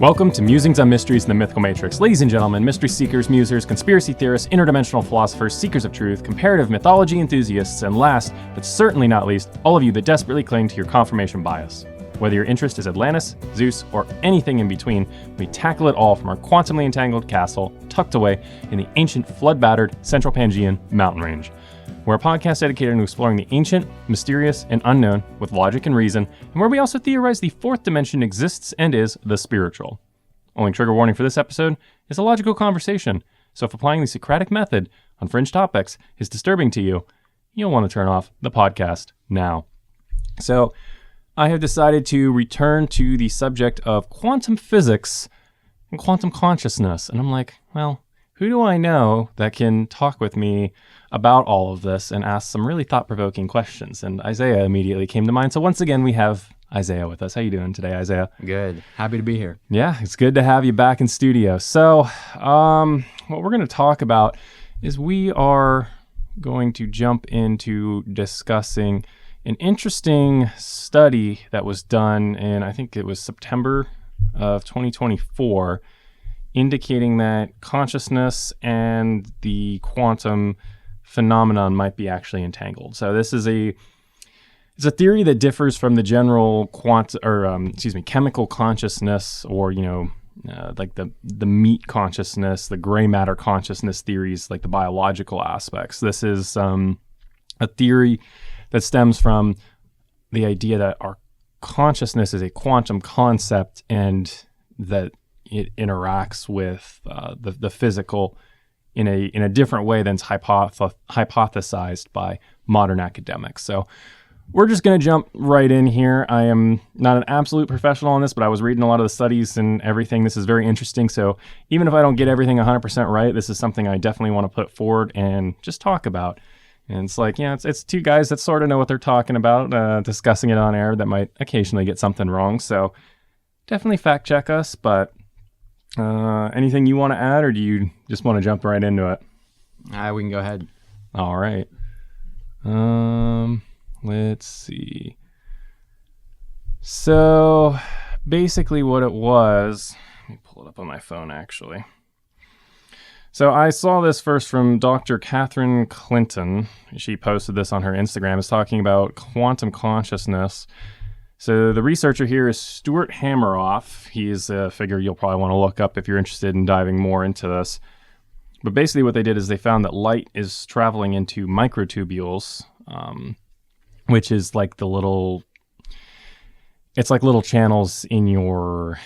Welcome to Musings on Mysteries in the Mythical Matrix. Ladies and gentlemen, mystery seekers, musers, conspiracy theorists, interdimensional philosophers, seekers of truth, comparative mythology enthusiasts, and last, but certainly not least, all of you that desperately cling to your confirmation bias. Whether your interest is Atlantis, Zeus, or anything in between, we tackle it all from our quantumly entangled castle, tucked away in the ancient, flood-battered Central Pangaean mountain range. We're a podcast dedicated to exploring the ancient, mysterious, and unknown with logic and reason, and where we also theorize the fourth dimension exists and is the spiritual. Only trigger warning for this episode is a logical conversation, so if applying the Socratic method on fringe topics is disturbing to you, you'll want to turn off the podcast now. So, I have decided to return to the subject of quantum physics and quantum consciousness, and I'm like, well, who do I know that can talk with me about all of this and ask some really thought-provoking questions? And Isaiah immediately came to mind. So once again, we have Isaiah with us. How you doing today, Isaiah? Good. Happy to be here. Yeah, it's good to have you back in studio. So what we're going to talk about is we are going to jump into discussing an interesting study that was done in, I think it was September of 2024, indicating that consciousness and the quantum phenomenon might be actually entangled. So this is it's a theory that differs from the general chemical consciousness, or like the meat consciousness, the gray matter consciousness theories, like the biological aspects. This is a theory that stems from the idea that our consciousness is a quantum concept and that it interacts with the physical in a different way than's hypothesized by modern academics. So we're just going to jump right in here. I am not an absolute professional on this, but I was reading a lot of the studies and everything. This is very interesting. So even if I don't get everything 100% right, this is something I definitely want to put forward and just talk about. And it's like, it's two guys that sort of know what they're talking about, discussing it on air that might occasionally get something wrong. So definitely fact check us, but anything you want to add, or do you just want to jump right into it? We can go ahead. All right. Let's see. So basically what it was, let me pull it up on my phone actually. So I saw this first from Dr. Catherine Clinton. She posted this on her Instagram. It's talking about quantum consciousness. So the researcher here is Stuart Hameroff. He's a figure you'll probably want to look up if you're interested in diving more into this. But basically what they did is they found that light is traveling into microtubules, which is like it's like little channels in your,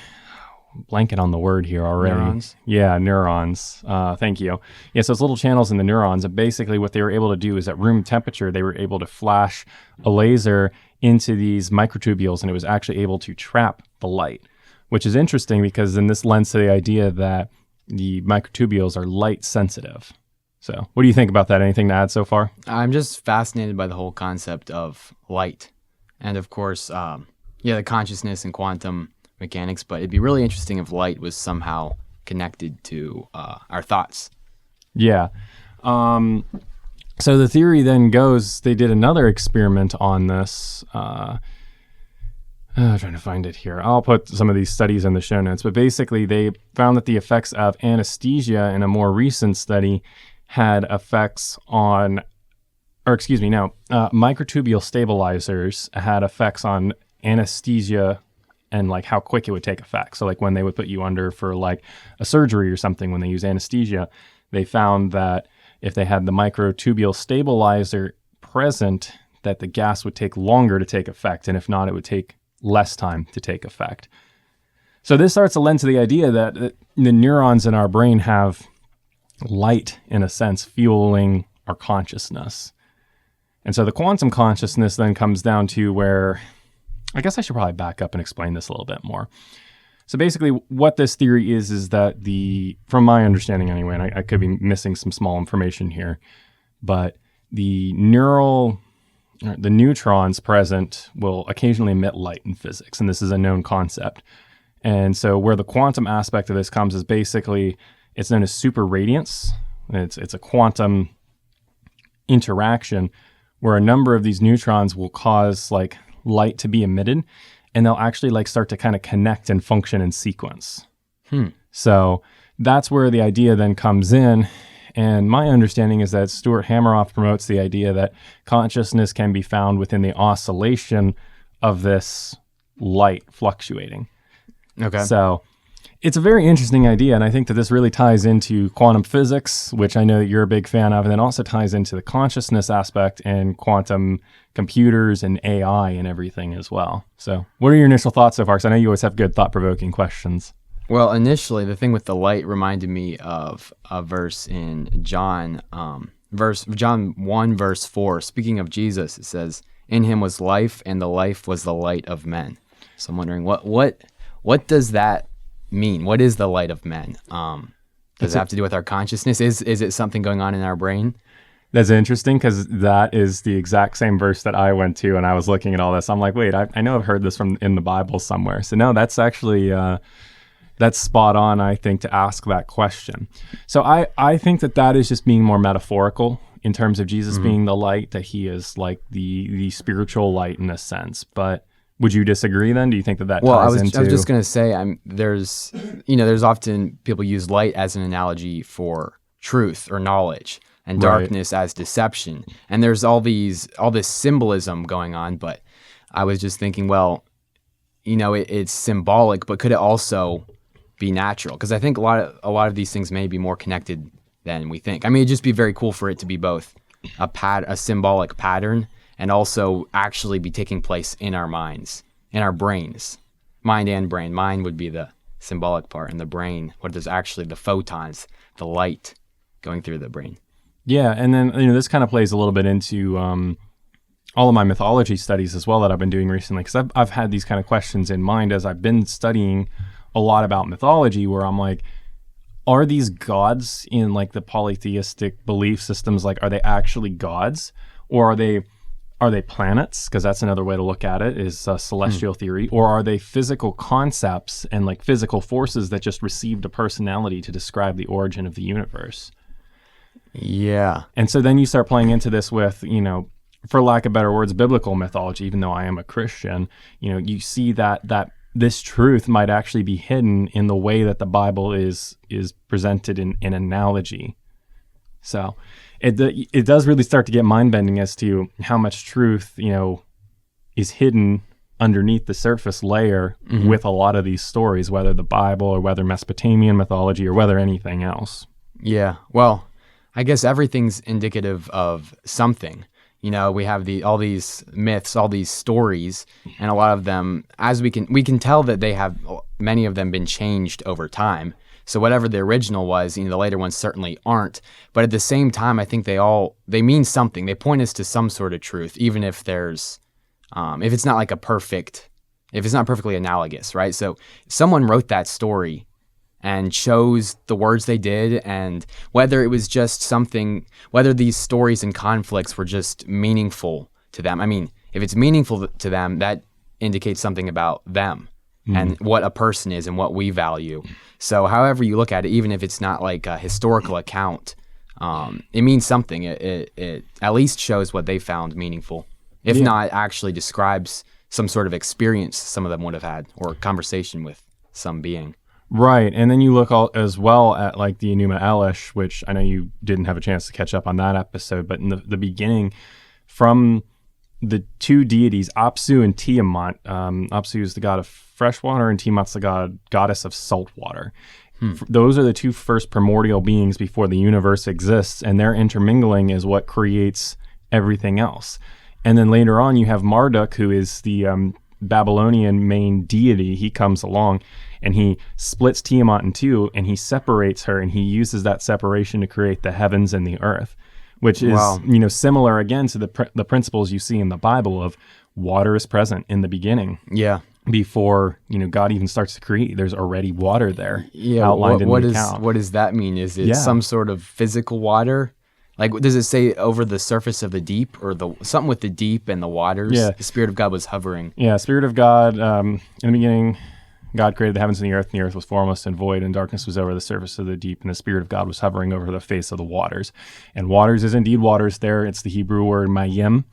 blanket on the word here already. Neurons? Yeah, neurons. Thank you. Yeah, so it's little channels in the neurons. And basically what they were able to do is at room temperature, they were able to flash a laser into these microtubules, and it was actually able to trap the light, which is interesting because then this lends to the idea that the microtubules are light sensitive. So what do you think about that? Anything to add so far? I'm just fascinated by the whole concept of light. And of course, the consciousness and quantum mechanics, but it'd be really interesting if light was somehow connected to our thoughts. Yeah. So the theory then goes, they did another experiment on this. I'm trying to find it here. I'll put some of these studies in the show notes, but basically they found that the effects of anesthesia in a more recent study had effects on, microtubule stabilizers had effects on anesthesia and like how quick it would take effect. So like when they would put you under for like a surgery or something, when they use anesthesia, they found that if they had the microtubule stabilizer present, that the gas would take longer to take effect. And if not, it would take less time to take effect. So this starts to lend to the idea that the neurons in our brain have light, in a sense, fueling our consciousness. And so the quantum consciousness then comes down to where, I guess I should probably back up and explain this a little bit more. So basically what this theory is that from my understanding anyway, and I could be missing some small information here, but the neutrons present will occasionally emit light in physics, and this is a known concept. And so where the quantum aspect of this comes is basically, it's known as superradiance. It's a quantum interaction where a number of these neutrons will cause like light to be emitted, and they'll actually like start to kind of connect and function in sequence. So that's where the idea then comes in. And my understanding is that Stuart Hameroff promotes the idea that consciousness can be found within the oscillation of this light fluctuating. Okay. So it's a very interesting idea, and I think that this really ties into quantum physics, which I know that you're a big fan of, and then also ties into the consciousness aspect and quantum computers and AI and everything as well. So what are your initial thoughts so far? Because I know you always have good thought-provoking questions. Well, initially, the thing with the light reminded me of a verse in John 1, verse 4. Speaking of Jesus, it says, "In him was life, and the life was the light of men." So I'm wondering, what does that mean? What is the light of men? Does it have to do with our consciousness? Is it something going on in our brain? That's interesting because that is the exact same verse that I went to and I was looking at all this. I'm like, wait, I know I've heard this from in the Bible somewhere. So no, that's actually... that's spot on, I think, to ask that question. So I think that is just being more metaphorical in terms of Jesus being the light, that he is like the spiritual light in a sense. But would you disagree then? Do you think that ties into... I was just going to say, there's often people use light as an analogy for truth or knowledge, and darkness as deception. And there's all this symbolism going on, but I was just thinking, well, it's symbolic, but could it also be natural? Because I think a lot of these things may be more connected than we think. I mean, it'd just be very cool for it to be both a symbolic pattern and also actually be taking place in our minds, in our brains, mind and brain. Mind would be the symbolic part, and the brain, what is actually the photons, the light going through the brain. Yeah, and then this kind of plays a little bit into all of my mythology studies as well that I've been doing recently, because I've had these kind of questions in mind as I've been studying a lot about mythology, where I'm like, are these gods in like the polytheistic belief systems, like, are they actually gods, or are they planets? Because that's another way to look at it, is celestial theory. Or are they physical concepts and like physical forces that just received a personality to describe the origin of the universe? Yeah. And so then you start playing into this with, for lack of better words, biblical mythology. Even though I am a Christian, you see that this truth might actually be hidden in the way that the Bible is presented in analogy. So it does really start to get mind-bending as to how much truth, is hidden underneath the surface layer with a lot of these stories, whether the Bible or whether Mesopotamian mythology or whether anything else. Yeah. Well, I guess everything's indicative of something. We have all these myths, all these stories, and a lot of them, as we can tell that they have, many of them, been changed over time. So whatever the original was, the later ones certainly aren't. But at the same time, I think they mean something. They point us to some sort of truth, even if there's, if it's not perfectly analogous, right? So someone wrote that story and chose the words they did, and whether it was just something, whether these stories and conflicts were just meaningful to them. I mean, if it's meaningful to them, that indicates something about them and what a person is and what we value. So however you look at it, even if it's not like a historical account, it means something. It at least shows what they found meaningful, if not actually describes some sort of experience some of them would have had, or conversation with some being. Right, and then you look as well at like the Enuma Elish, which I know you didn't have a chance to catch up on that episode, but in the beginning, from the two deities, Apsu and Tiamat, Apsu is the god of fresh water and Tiamat's the goddess of salt water. Those are the two first primordial beings before the universe exists, and their intermingling is what creates everything else. And then later on, you have Marduk, who is the Babylonian main deity. He comes along and he splits Tiamat in two, and he separates her, and he uses that separation to create the heavens and the earth, which is similar again to the principles you see in the Bible of water is present in the beginning. Yeah. Before God even starts to create, there's already water there. Yeah. Outlined in the account. What does that mean? Is it some sort of physical water? Like, does it say over the surface of the deep, or something with the deep and the waters? Yeah. The Spirit of God was hovering. Yeah, Spirit of God. In the beginning, God created the heavens and the earth was formless and void, and darkness was over the surface of the deep, and the Spirit of God was hovering over the face of the waters. And waters is indeed waters there. It's the Hebrew word mayim,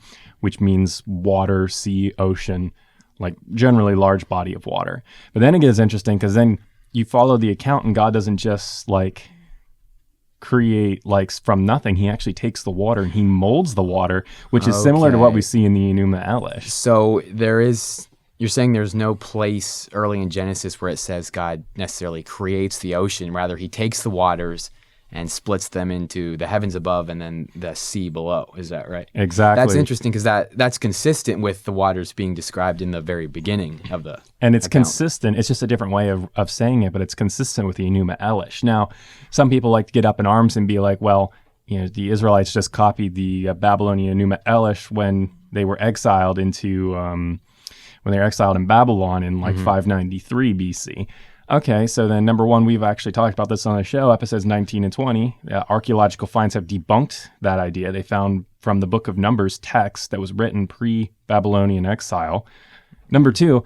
which means water, sea, ocean, like generally large body of water. But then it gets interesting because then you follow the account and God doesn't just like create like from nothing. He actually takes the water and he molds the water, which is similar to what we see in the Enuma Elish. So you're saying there's no place early in Genesis where it says God necessarily creates the ocean. Rather, he takes the waters and splits them into the heavens above and then the sea below. Is that right? Exactly. That's interesting because that's consistent with the waters being described in the very beginning of the And it's account. consistent. It's just a different way of saying it, but it's consistent with the Enuma Elish. Now, some people like to get up in arms and be like, well, the Israelites just copied the Babylonian Enuma Elish when they were exiled into, when they were exiled in Babylon in like 593 BC. Okay, so then number one, we've actually talked about this on the show, episodes 19 and 20. Archaeological finds have debunked that idea. They found from the Book of Numbers text that was written pre-Babylonian exile. Number two,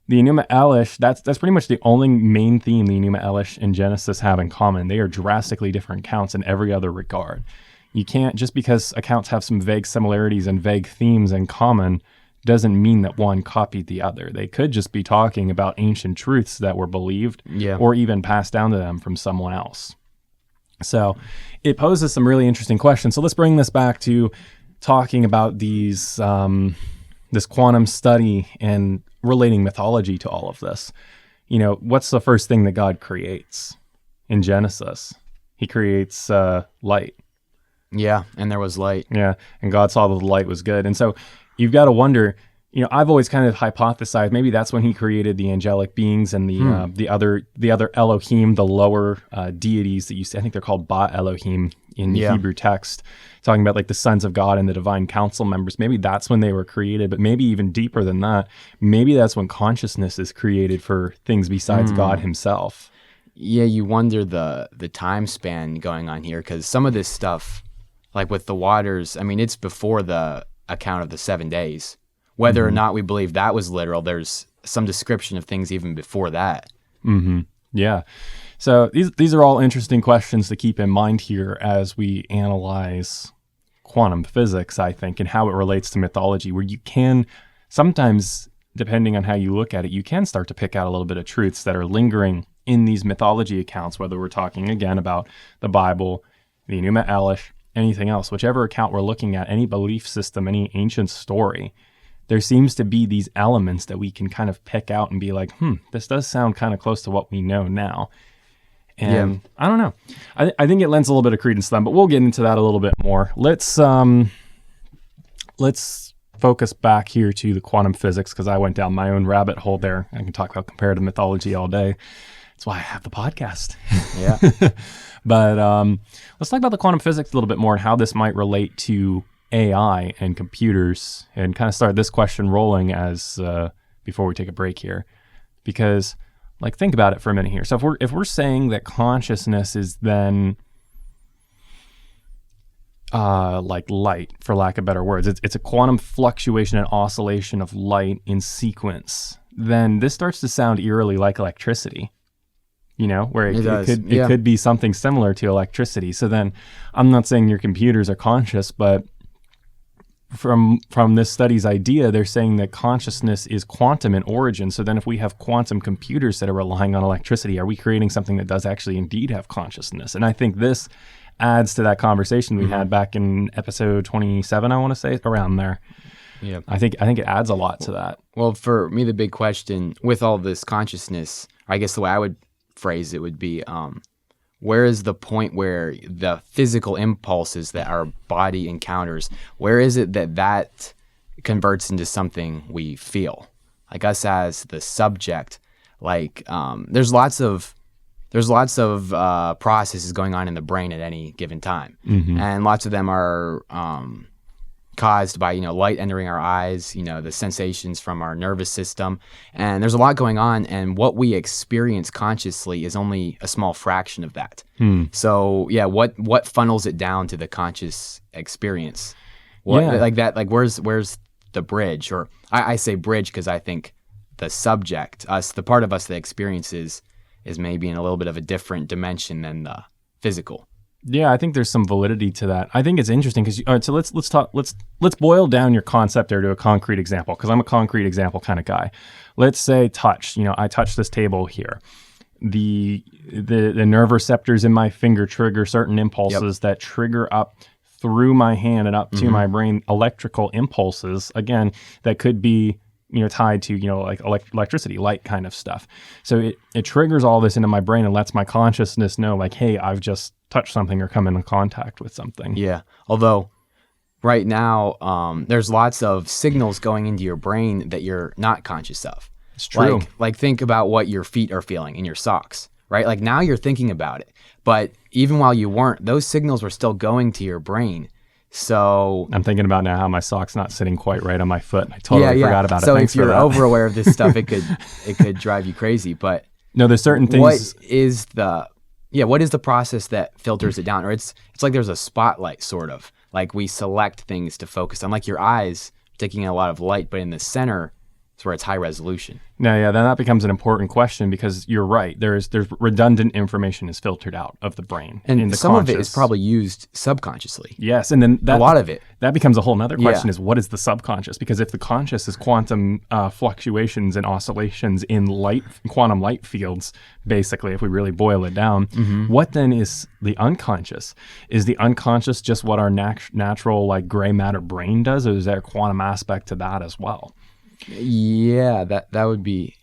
the Enuma Elish, that's pretty much the only main theme the Enuma Elish and Genesis have in common. They are drastically different accounts in every other regard. You can't, just because accounts have some vague similarities and vague themes in common, doesn't mean that one copied the other. They could just be talking about ancient truths that were believed or even passed down to them from someone else. So it poses some really interesting questions. So let's bring this back to talking about these this quantum study and relating mythology to all of this. What's the first thing that God creates in Genesis? He creates light. Yeah, and there was light. Yeah, and God saw that the light was good. And so you've got to wonder, I've always kind of hypothesized maybe that's when he created the angelic beings and the other Elohim, the lower deities that you see. I think they're called Ba Elohim in the Hebrew text, talking about like the sons of God and the divine council members. Maybe that's when they were created, but maybe even deeper than that. Maybe that's when consciousness is created for things besides God himself. Yeah, you wonder the time span going on here, because some of this stuff, like with the waters, I mean, it's before the account of the 7 days. Whether or not we believe that was literal, there's some description of things even before that. Yeah. So these are all interesting questions to keep in mind here as we analyze quantum physics, I think, and how it relates to mythology, where you can sometimes, depending on how you look at it, you can start to pick out a little bit of truths that are lingering in these mythology accounts, whether we're talking again about the Bible, the Enuma Elish, anything else, whichever account we're looking at, any belief system, any ancient story, there seems to be these elements that we can kind of pick out and be like, this does sound kind of close to what we know now. And I don't know. I think it lends a little bit of credence to them, but we'll get into that a little bit more. Let's focus back here to the quantum physics, because I went down my own rabbit hole there. I can talk about comparative mythology all day. That's why I have the podcast. Yeah. But let's talk about the quantum physics a little bit more and how this might relate to AI and computers, and kind of start this question rolling as before we take a break here. Because, like, think about it for a minute here. So if we're saying that consciousness is then like light, for lack of better words, it's a quantum fluctuation and oscillation of light in sequence, then this starts to sound eerily like electricity. Where it could be something similar to electricity. So then I'm not saying your computers are conscious, but from this study's idea, they're saying that consciousness is quantum in origin. So then if we have quantum computers that are relying on electricity, are we creating something that does actually indeed have consciousness? And I think this adds to that conversation we had back in episode 27, I want to say, around there. Yeah. I think it adds a lot to that. Well, for me, the big question with all this consciousness, I guess the way I would phrase it would be, where is the point where the physical impulses that our body encounters, where is it that converts into something we feel? Like us as the subject, like there's lots of processes going on in the brain at any given time, and lots of them are caused by light entering our eyes, the sensations from our nervous system, and there's a lot going on, and what we experience consciously is only a small fraction of that. So what funnels it down to the conscious experience? Like that, like where's the bridge? Or I say bridge because I think the subject, the part of us that experiences, is maybe in a little bit of a different dimension than the physical. Yeah, I think there's some validity to that. I think it's interesting because all right, so let's boil down your concept there to a concrete example, because I'm a concrete example kind of guy. Let's say touch. I touch this table here. The nerve receptors in my finger trigger certain impulses that trigger up through my hand and up to my brain, electrical impulses, again, that could be tied to like electricity, light kind of stuff. So it triggers all this into my brain and lets my consciousness know, like, hey, I've just touched something or come into contact with something. Yeah. Although right now, there's lots of signals going into your brain that you're not conscious of. It's true. Like think about what your feet are feeling in your socks, right? Like now you're thinking about it, but even while you weren't, those signals were still going to your brain. So I'm thinking about now how my sock's not sitting quite right on my foot. I totally forgot about it. So Thanks if you're for that. over aware of this stuff, it could drive you crazy. But no, there's certain things. What is the process that filters it down? Or it's like there's a spotlight, sort of. Like we select things to focus on, like your eyes taking in a lot of light, but in the center, it's where it's high resolution. No, yeah, then that becomes an important question, because you're right. There's redundant information is filtered out of the brain, and in the some conscious. of it is probably used subconsciously. Yes, and then A lot of it. That becomes a whole nother question: is what is the subconscious? Because if the conscious is quantum fluctuations and oscillations in quantum light fields, basically, if we really boil it down, what then is the unconscious? Is the unconscious just what our natural like gray matter brain does, or is there a quantum aspect to that as well? Yeah, that would be.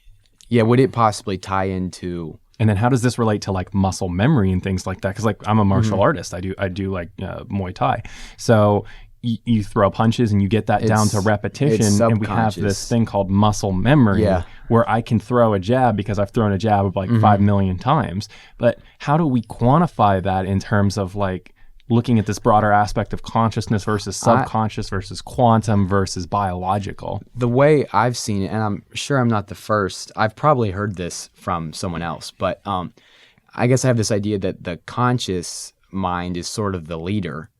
Yeah, would it possibly tie into? And then how does this relate to like muscle memory and things like that? Because like I'm a martial artist, I do like Muay Thai, so you throw punches and you get that down to repetition, and we have this thing called muscle memory, where I can throw a jab because I've thrown a jab like 5 million times. But how do we quantify that in terms of like looking at this broader aspect of consciousness versus subconscious versus quantum versus biological? The way I've seen it, and I'm sure I'm not the first, I've probably heard this from someone else, but I guess I have this idea that the conscious mind is sort of the leader,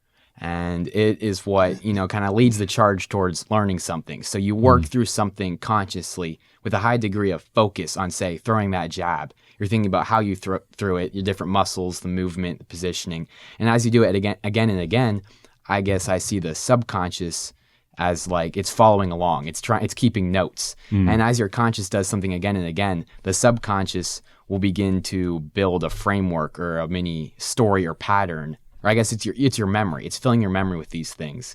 and it is what, kind of leads the charge towards learning something. So you work through something consciously with a high degree of focus on, say, throwing that jab. You're thinking about how you threw it, your different muscles, the movement, the positioning. And as you do it again and again, I guess I see the subconscious as like it's following along. It's keeping notes. And as your conscious does something again and again, the subconscious will begin to build a framework or a mini story or pattern. Or I guess it's your memory. It's filling your memory with these things.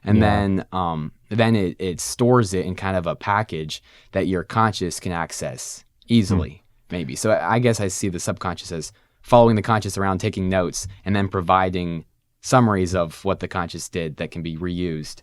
And then it stores it in kind of a package that your conscious can access easily. Maybe. So I guess I see the subconscious as following the conscious around, taking notes, and then providing summaries of what the conscious did that can be reused.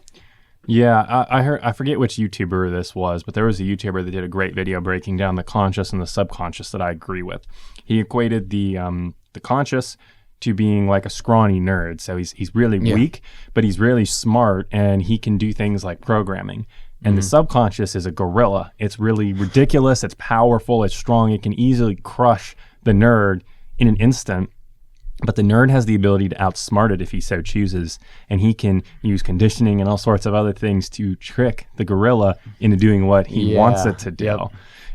Yeah, I forget which YouTuber this was, but there was a YouTuber that did a great video breaking down the conscious and the subconscious that I agree with. He equated the conscious to being like a scrawny nerd. So he's really weak, but he's really smart, and he can do things like programming. And the subconscious is a gorilla. It's really ridiculous. It's powerful. It's strong. It can easily crush the nerd in an instant. But the nerd has the ability to outsmart it if he so chooses. And he can use conditioning and all sorts of other things to trick the gorilla into doing what he wants it to do. Yep.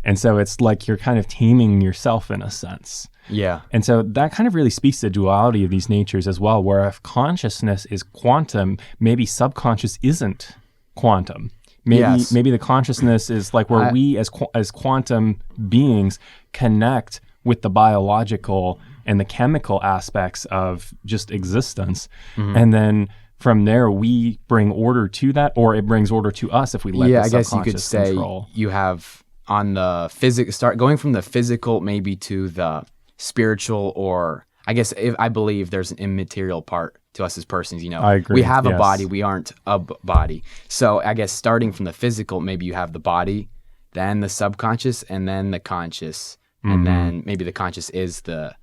And so it's like you're kind of taming yourself in a sense. Yeah. And so that kind of really speaks to the duality of these natures as well, where if consciousness is quantum, maybe subconscious isn't quantum. Maybe the consciousness is like where we as quantum beings connect with the biological and the chemical aspects of just existence. And then from there, we bring order to that, or it brings order to us if we let the subconscious control. I guess you could say you have on the start going from the physical maybe to the spiritual, or I guess I believe there's an immaterial part to us as persons. I agree. We have a body, we aren't a body. So I guess starting from the physical, maybe you have the body, then the subconscious, and then the conscious, and then maybe the conscious is the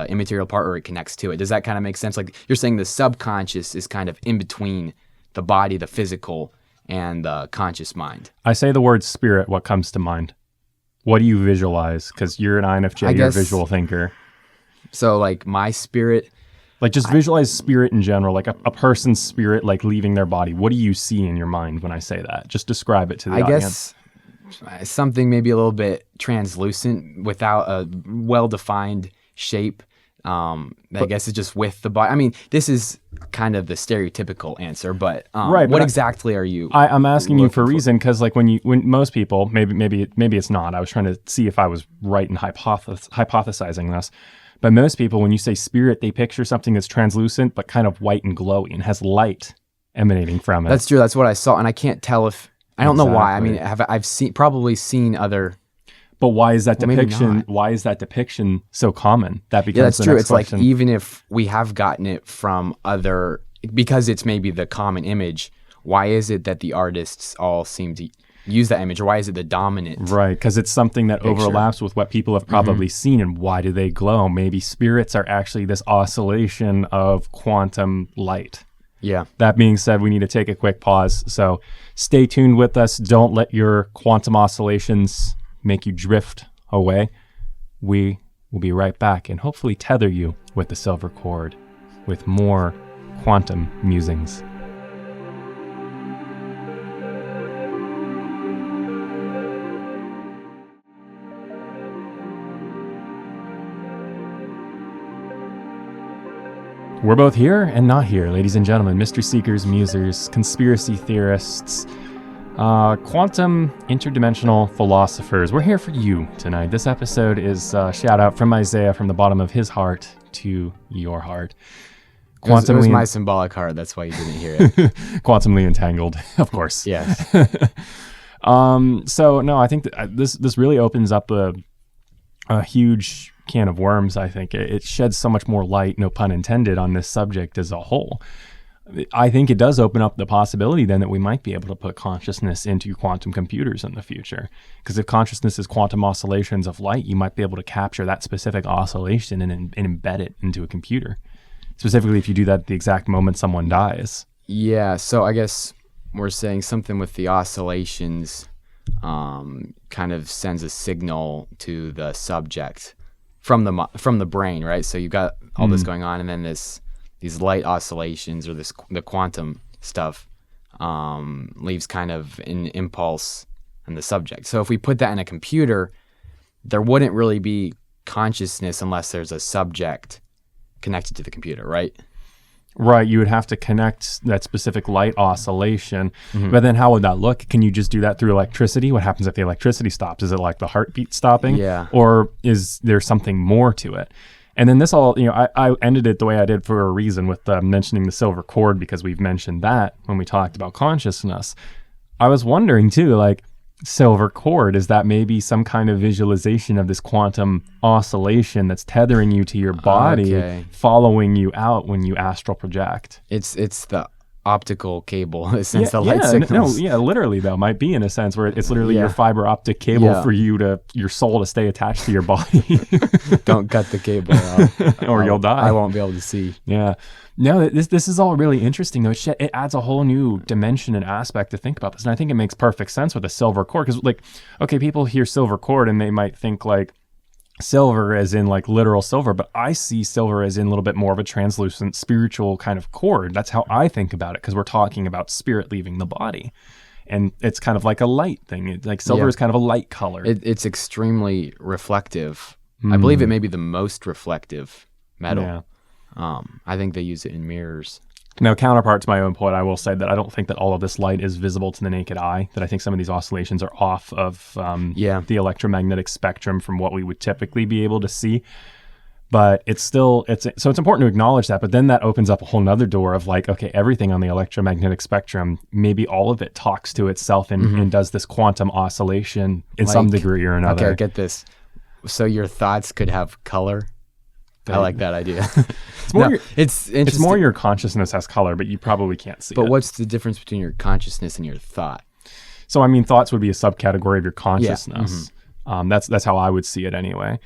immaterial part, or it connects to it. Does that kind of make sense? Like you're saying the subconscious is kind of in between the body, the physical, and the conscious mind. I say the word spirit, what comes to mind? What do you visualize? Because you're an INFJ, you're a visual thinker. So like my spirit... Like just visualize spirit in general, like a person's spirit like leaving their body. What do you see in your mind when I say that? Just describe it to the audience. I guess something maybe a little bit translucent without a well-defined shape I guess it's just with the body. I mean, this is kind of the stereotypical answer, but Right, what but exactly are you? I'm asking you for a looking for? reason because, like, when most people, maybe it's not. I was trying to see if I was right in hypothesizing this, but most people, when you say spirit, they picture something that's translucent but kind of white and glowy and has light emanating from it. That's true. That's what I saw, and I can't tell if I don't know why. I Exactly. mean, I've probably seen other. But why is that Well, maybe depiction? not. Why is that depiction so common? That becomes Yeah, that's the true. next It's like question. even if we have gotten it from other, because it's maybe the common image. Why is it that the artists all seem to use that image, or why is it the dominant? Right, because it's something that Picture. overlaps with what people have probably seen. And why do they glow? Maybe spirits are actually this oscillation of quantum light. Yeah. That being said, we need to take a quick pause. So stay tuned with us. Don't let your quantum oscillations make you drift away. We will be right back and hopefully tether you with the silver cord with more quantum musings. We're both here and not here, ladies and gentlemen, mystery seekers, musers, conspiracy theorists, quantum interdimensional philosophers. We're here for you tonight. This episode is a shout out from Isaiah from the bottom of his heart to your heart. It was my symbolic heart. That's why you didn't hear it. Quantumly entangled, of course. Yes. So no, I think that this really opens up a huge can of worms. I think it sheds so much more light, no pun intended, on this subject as a whole. I think it does open up the possibility then that we might be able to put consciousness into quantum computers in the future. Because if consciousness is quantum oscillations of light, you might be able to capture that specific oscillation and embed it into a computer. Specifically, if you do that at the exact moment someone dies. Yeah. So I guess we're saying something with the oscillations kind of sends a signal to the subject from the brain, right? So you've got all this going on, and then these light oscillations or the quantum stuff leaves kind of an impulse in the subject. So if we put that in a computer, there wouldn't really be consciousness unless there's a subject connected to the computer, right? Right, you would have to connect that specific light oscillation. But then how would that look? Can you just do that through electricity? What happens if the electricity stops? Is it like the heartbeat stopping? Yeah. Or is there something more to it? And then this all, I ended it the way I did for a reason with mentioning the silver cord, because we've mentioned that when we talked about consciousness. I was wondering too, silver cord, is that maybe some kind of visualization of this quantum oscillation that's tethering you to your body, following you out when you astral project? It's the optical cable that sends the light signals. Literally though, might be in a sense where it's literally your fiber optic cable for your soul to stay attached to your body. Don't cut the cable out, or you'll die. I won't be able to see. Yeah. No, this is all really interesting though. It adds a whole new dimension and aspect to think about this. And I think it makes perfect sense with a silver cord. Because people hear silver cord and they might think silver as in literal silver, but I see silver as in a little bit more of a translucent spiritual kind of cord. That's how I think about it, because we're talking about spirit leaving the body. And it's kind of like a light thing. Silver is kind of a light color. It's extremely reflective. I believe it may be the most reflective metal. Yeah. I think they use it in mirrors. Now, counterpart to my own point, I will say that I don't think that all of this light is visible to the naked eye, that I think some of these oscillations are off of the electromagnetic spectrum from what we would typically be able to see. But it's important to acknowledge that. But then that opens up a whole nother door of everything on the electromagnetic spectrum, maybe all of it talks to itself and does this quantum oscillation in some degree or another. Okay, get this. So your thoughts could have color? I like that idea. It's more your consciousness has color, but you probably can't see it. But what's the difference between your consciousness and your thought? So, I mean, thoughts would be a subcategory of your consciousness. Yeah. That's how I would see it anyway.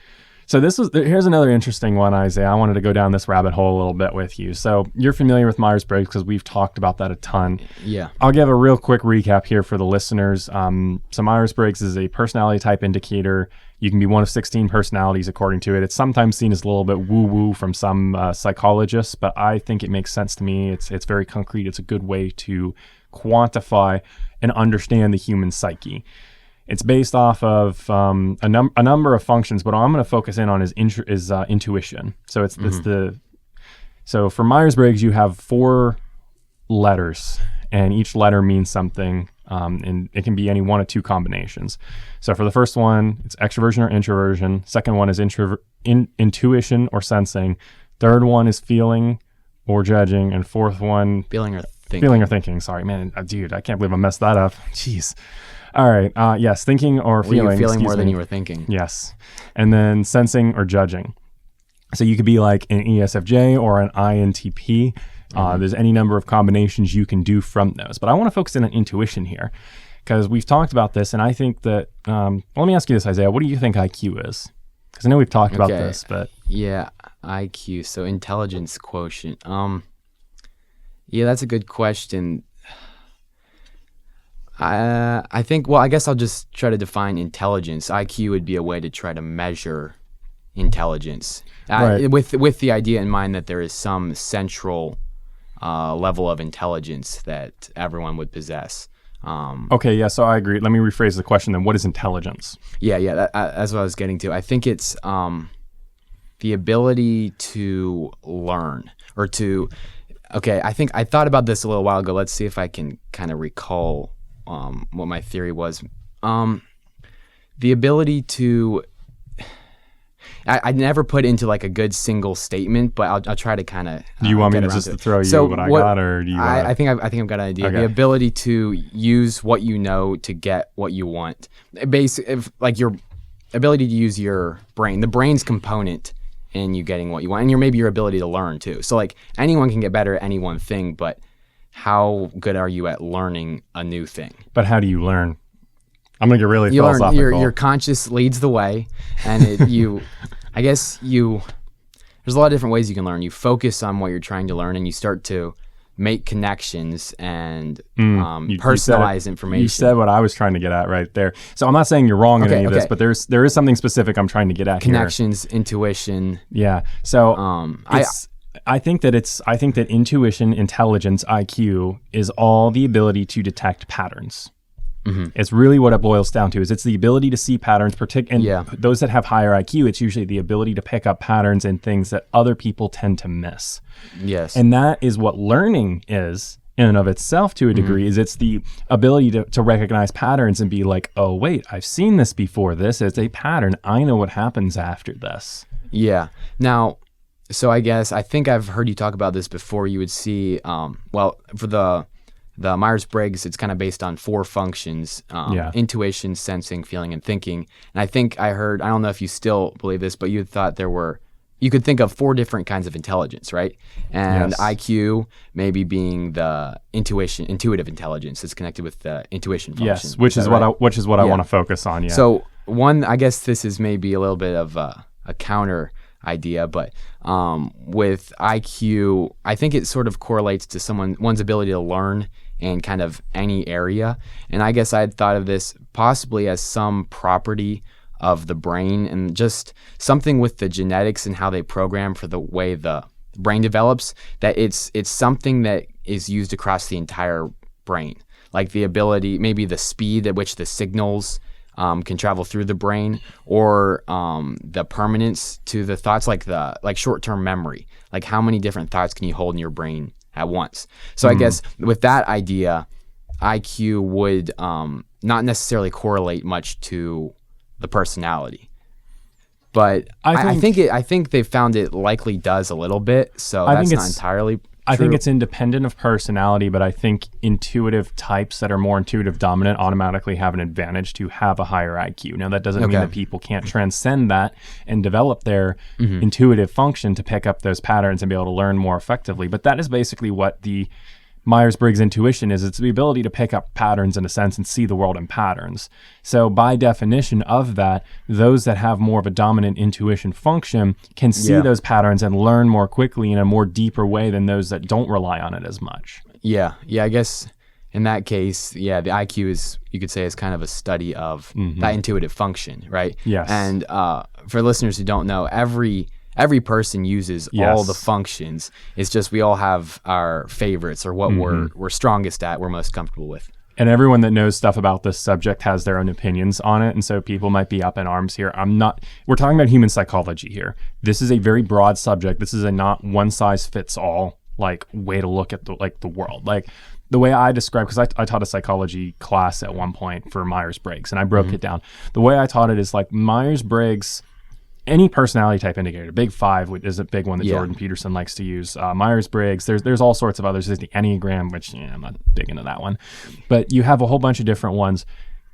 So here's another interesting one, Isaiah. I wanted to go down this rabbit hole a little bit with you. So you're familiar with Myers-Briggs because we've talked about that a ton. Yeah. I'll give a real quick recap here for the listeners. So Myers-Briggs is a personality type indicator. You can be one of 16 personalities according to it. It's sometimes seen as a little bit woo-woo from some psychologists, but I think it makes sense to me. It's very concrete. It's a good way to quantify and understand the human psyche. It's based off of a number of functions, but what I'm going to focus in on is intuition. So so for Myers-Briggs, you have 4 letters, and each letter means something, and it can be any one of 2 combinations. So for the first one, it's extroversion or introversion. Second one is intuition or sensing. Third one is feeling or judging, and fourth one, Feeling or thinking. feeling or thinking. Sorry, man, dude, I can't believe I messed that up. Jeez. All right. Yes, thinking or feeling. Were you feeling more excuse than me. you were thinking? Yes. And then sensing or judging. So you could be like an ESFJ or an INTP. There's any number of combinations you can do from those. But I want to focus in on intuition here because we've talked about this. And I think that, let me ask you this, Isaiah. What do you think IQ is? Because I know we've talked about this, but. Yeah, IQ. So intelligence quotient. Yeah, that's a good question. I think, well, I guess I'll just try to define intelligence. IQ would be a way to try to measure intelligence, Right. with the idea in mind that there is some central level of intelligence that everyone would possess. Okay, yeah, so I agree. Let me rephrase the question then. What is intelligence? Yeah, that's what I was getting to. I think it's the ability to learn or to. Okay, I think I thought about this a little while ago. Let's see if I can kind of recall what my theory was. The ability to. I never put into like a good single statement, but I'll try to kind of. Do you want me to just throw you what I got, or do you? I think I've got an idea. Okay. The ability to use what you know to get what you want. Like your ability to use your brain, the brain's component in you getting what you want, and maybe your ability to learn too. So like anyone can get better at any one thing, but how good are you at learning a new thing? But how do you learn? I'm gonna get really You learn. philosophical. Your conscious leads the way, and I guess there's a lot of different ways you can learn. You focus on what you're trying to learn, and you start to make connections and personalize information. You said what I was trying to get at right there. So I'm not saying you're wrong in any of this, but there is something specific I'm trying to get at connections, intuition. Yeah. So I think that intuition, intelligence, IQ is all the ability to detect patterns. Mm-hmm. It's really what it boils down to. It's the ability to see patterns, those that have higher IQ, it's usually the ability to pick up patterns in things that other people tend to miss. Yes. And that is what learning is in and of itself to a degree, is it's the ability to recognize patterns and be like, oh, wait, I've seen this before. This is a pattern. I know what happens after this. Yeah. Now, so I think I've heard you talk about this before. You would see, for the Myers-Briggs, it's kind of based on 4 functions, intuition, sensing, feeling, and thinking. And I think I don't know if you still believe this, but you thought you could think of 4 different kinds of intelligence, right? And Yes. IQ maybe being the intuitive intelligence that's connected with the intuition function. Yes, which is what I want to focus on. Yeah. So I guess this is maybe a little bit of a counter idea, but with IQ, I think it sort of correlates to one's ability to learn in kind of any area. And I guess I had thought of this possibly as some property of the brain and just something with the genetics and how they program for the way the brain develops, that it's something that is used across the entire brain. Like the ability, maybe the speed at which the signals can travel through the brain, or the permanence to the thoughts, like short-term memory. Like how many different thoughts can you hold in your brain at once? So I guess with that idea, IQ would not necessarily correlate much to the personality. But I think they found it likely does a little bit. So that's not entirely true. I think it's independent of personality, but I think intuitive types that are more intuitive dominant automatically have an advantage to have a higher IQ. Now, that doesn't mean that people can't transcend that and develop their intuitive function to pick up those patterns and be able to learn more effectively. But that is basically what the Myers-Briggs intuition is. It's the ability to pick up patterns in a sense and see the world in patterns. So by definition of that, those that have more of a dominant intuition function can see those patterns and learn more quickly in a more deeper way than those that don't rely on it as much. Yeah, I guess in that case, the IQ is, you could say, is kind of a study of that intuitive function, right? Yes. And for listeners who don't know, every person uses all the functions. It's just we all have our favorites or what we're strongest at, we're most comfortable with. And everyone that knows stuff about this subject has their own opinions on it. And so people might be up in arms here. We're talking about human psychology here. This is a very broad subject. This is a not one size fits all like way to look at the world. Like the way I describe, because I taught a psychology class at one point for Myers-Briggs, and I broke it down. The way I taught it is like Myers-Briggs, any personality type indicator, Big Five is a big one that Jordan Peterson likes to use. Myers-Briggs, there's all sorts of others. There's the Enneagram, which I'm not big into that one. But you have a whole bunch of different ones.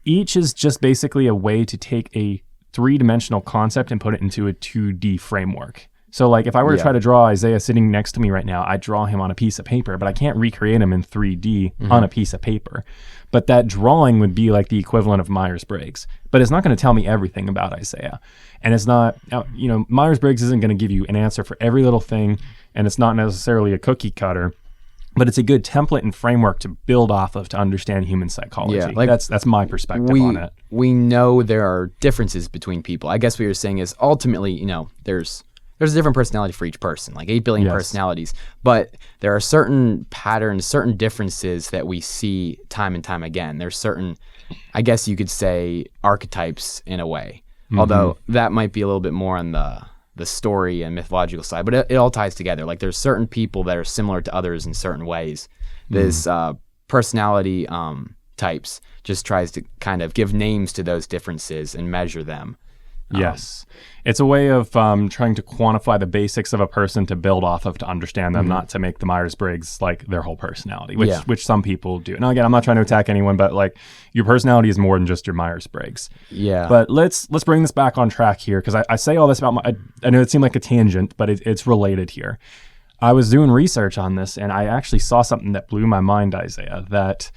Each is just basically a way to take a three-dimensional concept and put it into a 2D framework. So like if I were to try to draw Isaiah sitting next to me right now, I'd draw him on a piece of paper, but I can't recreate him in 3D on a piece of paper. But that drawing would be like the equivalent of Myers-Briggs. But it's not going to tell me everything about Isaiah. And it's not, Myers-Briggs isn't going to give you an answer for every little thing, and it's not necessarily a cookie cutter, but it's a good template and framework to build off of to understand human psychology. Yeah, like that's my perspective on it. We know there are differences between people. I guess what you're saying is ultimately, there's a different personality for each person, like 8 billion personalities. But there are certain patterns, certain differences that we see time and time again. There's certain, I guess you could say, archetypes in a way. Although that might be a little bit more on the story and mythological side. But it all ties together. Like there's certain people that are similar to others in certain ways. This personality types just tries to kind of give names to those differences and measure them. Yes. It's a way of trying to quantify the basics of a person to build off of to understand them, not to make the Myers-Briggs like their whole personality, which some people do. Now, again, I'm not trying to attack anyone, but like your personality is more than just your Myers-Briggs. Yeah. But let's bring this back on track here, because I say all this about I know it seemed like a tangent, but it's related here. I was doing research on this, and I actually saw something that blew my mind, Isaiah, that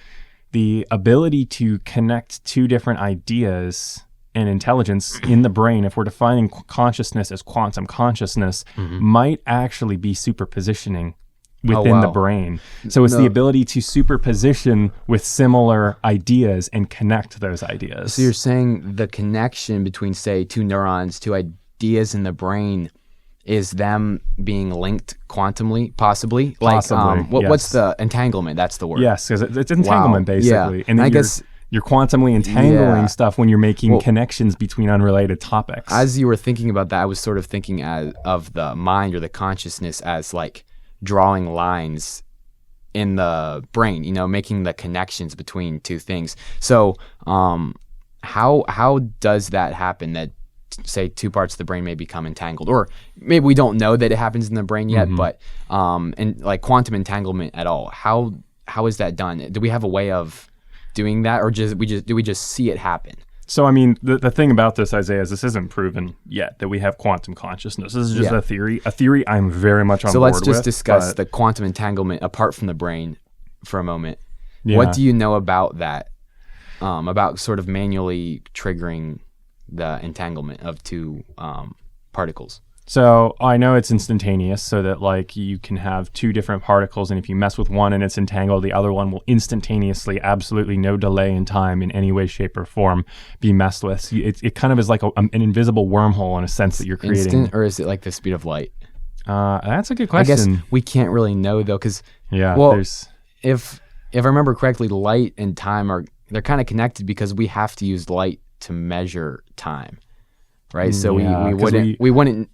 the ability to connect two different ideas and intelligence in the brain, if we're defining consciousness as quantum consciousness, might actually be superpositioning within the brain. So it's the ability to superposition with similar ideas and connect those ideas. So you're saying the connection between, say, two neurons, two ideas in the brain is them being linked quantumly, possibly? Possibly, what's the entanglement? That's the word. Yes, because it's entanglement, basically. Yeah. And I guess you're quantumly entangling stuff when you're making connections between unrelated topics. As you were thinking about that, I was sort of thinking of the mind or the consciousness as like drawing lines in the brain, making the connections between two things. So how does that happen, that say two parts of the brain may become entangled? Or maybe we don't know that it happens in the brain yet, but and like quantum entanglement at all, how is that done? Do we have a way of doing that, or do we just see it happen? So, I mean, the thing about this, Isaiah, is this isn't proven yet that we have quantum consciousness. This is just a theory I'm very much on board with. So let's just discuss the quantum entanglement apart from the brain for a moment. Yeah. What do you know about that, about sort of manually triggering the entanglement of two particles? So I know it's instantaneous, so that like you can have two different particles, and if you mess with one and it's entangled, the other one will instantaneously, absolutely no delay in time in any way, shape, or form, be messed with. So it kind of is like an invisible wormwormole in a sense that you're creating. Instant, or is it like the speed of light? That's a good question. I guess we can't really know though, because if I remember correctly, light and time they're kind of connected because we have to use light to measure time, right? So we wouldn't.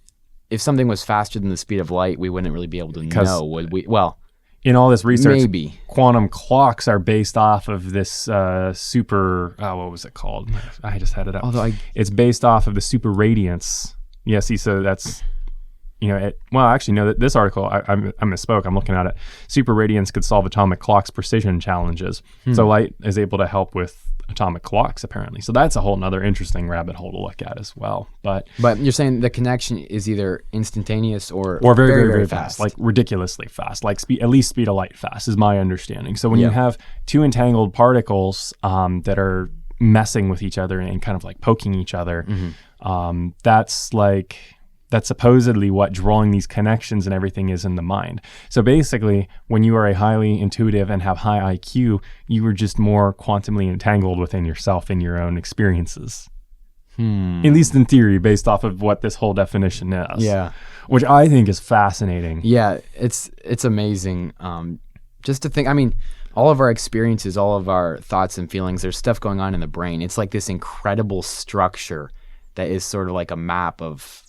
If something was faster than the speed of light, we wouldn't really be able to know, would we? Well, in all this research, maybe quantum clocks are based off of this what was it called? I just had it up. It's based off of the Superradiance. Yeah, see, so that's, this article, I misspoke. I'm looking at it. Superradiance could solve atomic clocks precision challenges. So light is able to help with atomic clocks, apparently. So that's a whole nother interesting rabbit hole to look at as well. But you're saying the connection is either instantaneous or very, very, very fast, like ridiculously fast, like at least speed of light fast is my understanding. So when you have two entangled particles that are messing with each other and kind of like poking each other, that's supposedly what drawing these connections and everything is in the mind. So basically, when you are a highly intuitive and have high IQ, you are just more quantumly entangled within yourself and your own experiences. At least in theory, based off of what this whole definition is. Yeah. Which I think is fascinating. Yeah, it's amazing. Just to think, I mean, all of our experiences, all of our thoughts and feelings, there's stuff going on in the brain. It's like this incredible structure that is sort of like a map of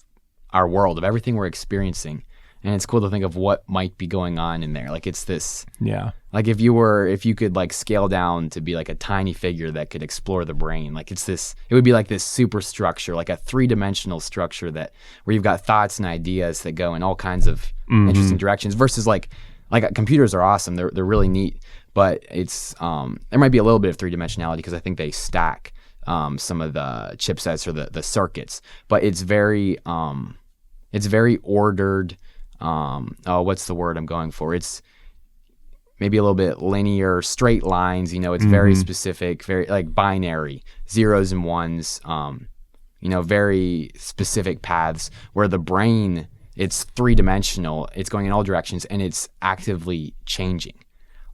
our world, of everything we're experiencing. And it's cool to think of what might be going on in there. Like it's this, like if you could like scale down to be like a tiny figure that could explore the brain, like it would be like this superstructure, like a 3-dimensional structure where you've got thoughts and ideas that go in all kinds of interesting directions versus like computers are awesome. They're really neat, but it's, there might be a little bit of 3-dimensionality because I think they stack, some of the chipsets or the circuits, but it's very ordered. What's the word I'm going for? It's maybe a little bit linear, straight lines, it's very specific, very like binary, zeros and ones, very specific paths, where the brain, it's 3-dimensional, it's going in all directions and it's actively changing.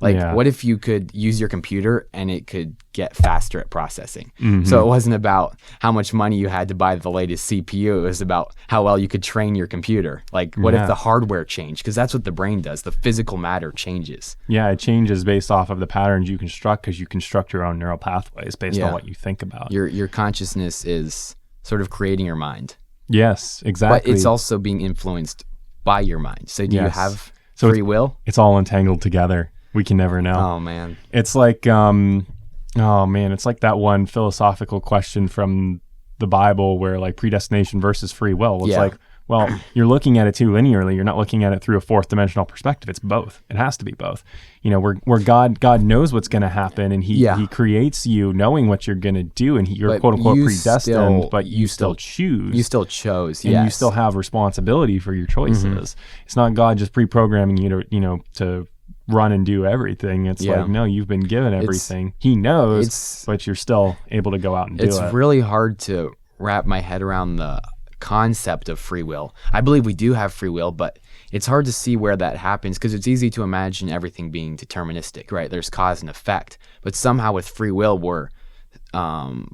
Like what if you could use your computer and it could get faster at processing? So it wasn't about how much money you had to buy the latest CPU. It was about how well you could train your computer. Like what if the hardware changed? Because that's what the brain does. The physical matter changes. Yeah, it changes based off of the patterns you construct because you construct your own neural pathways based on what you think about. Your consciousness is sort of creating your mind. Yes, exactly. But it's also being influenced by your mind. So do you have free will? It's all entangled together. We can never know. Oh man. It's like it's like that one philosophical question from the Bible where like predestination versus free will. It's like, well, you're looking at it too linearly. You're not looking at it through a 4th-dimensional perspective. It's both. It has to be both. Where God knows what's going to happen, and he creates you knowing what you're going to do, and you're quote unquote predestined, but you still choose. You still chose, and you still have responsibility for your choices. It's not God just pre-programming you to run and do everything. It's like, no, you've been given everything. He knows, but you're still able to go out and do it. It's really hard to wrap my head around the concept of free will. I believe we do have free will, but it's hard to see where that happens because it's easy to imagine everything being deterministic, right? There's cause and effect, but somehow with free will, we're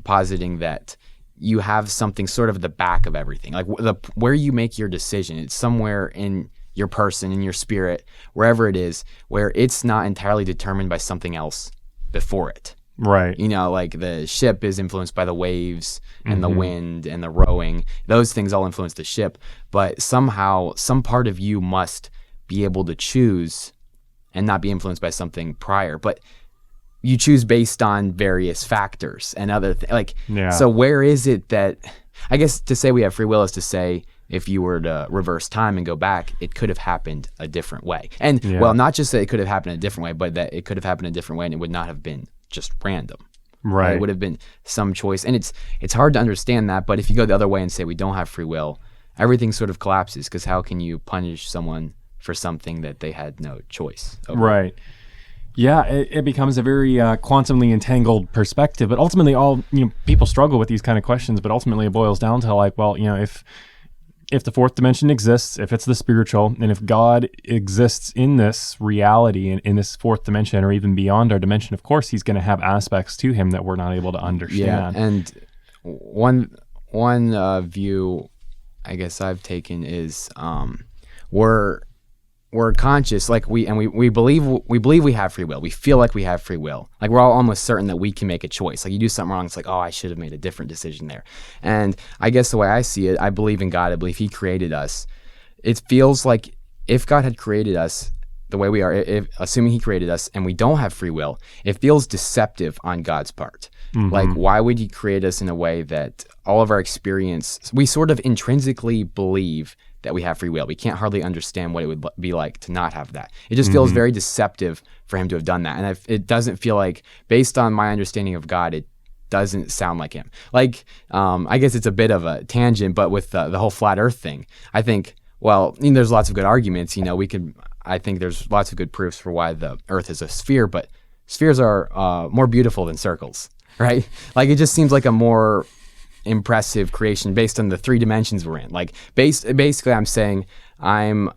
positing that you have something sort of at the back of everything. Like where you make your decision, it's somewhere in your person, in your spirit, wherever it is, where it's not entirely determined by something else before it. Right. Like the ship is influenced by the waves and the wind and the rowing. Those things all influence the ship. But somehow, some part of you must be able to choose and not be influenced by something prior. But you choose based on various factors and other things. So where is it that, I guess to say we have free will is to say, if you were to reverse time and go back, it could have happened a different way. And well, not just that it could have happened a different way, but that it could have happened a different way and it would not have been just random. Right. It would have been some choice. And it's hard to understand that, but if you go the other way and say we don't have free will, everything sort of collapses because how can you punish someone for something that they had no choice over? Right. Yeah, it becomes a very quantumly entangled perspective. But ultimately, people struggle with these kind of questions, but ultimately it boils down to like, well, if the 4th dimension exists, if it's the spiritual, and if God exists in this reality and in this 4th dimension or even beyond our dimension, of course, he's going to have aspects to him that we're not able to understand. Yeah, and one view I guess I've taken is we're conscious, like we believe we have free will. We feel like we have free will. Like we're all almost certain that we can make a choice. Like you do something wrong, it's like, oh, I should have made a different decision there. And I guess the way I see it, I believe in God. I believe he created us. It feels like if God had created us the way we are, assuming he created us and we don't have free will, it feels deceptive on God's part. Like why would he create us in a way that all of our experience, we sort of intrinsically believe that we have free will. We can't hardly understand what it would be like to not have that. It just feels very deceptive for him to have done that. And it doesn't feel like, based on my understanding of God, it doesn't sound like him. Like, I guess it's a bit of a tangent, but with the whole flat earth thing, I think, well, there's lots of good arguments. I think there's lots of good proofs for why the earth is a sphere, but spheres are more beautiful than circles, right? Like, it just seems like a more impressive creation based on the 3 dimensions we're in. Like basically I'm saying I'm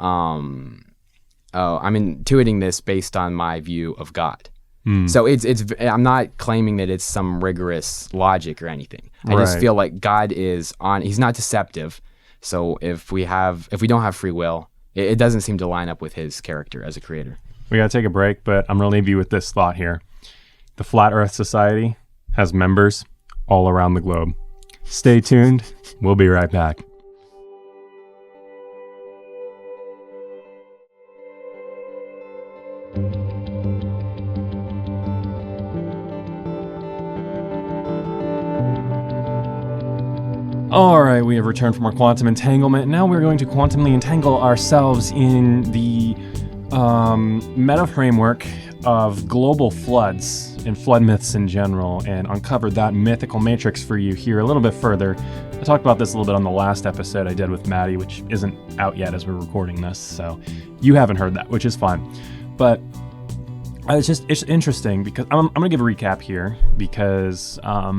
intuiting this based on my view of God. So it's I'm not claiming that it's some rigorous logic or anything. I just feel like God is he's not deceptive. So if we don't have free will, it doesn't seem to line up with his character as a creator. We got to take a break, but I'm going to leave you with this thought here. The Flat Earth Society has members all around the globe. Stay tuned. We'll be right back. All right, we have returned from our quantum entanglement. Now we're going to quantumly entangle ourselves in the meta framework of global floods and flood myths in general, and uncover that mythical matrix for you here a little bit further. I talked about this a little bit on the last episode I did with Maddie, which isn't out yet as we're recording this, so you haven't heard that, which is fine. But it's interesting because I'm going to give a recap here because I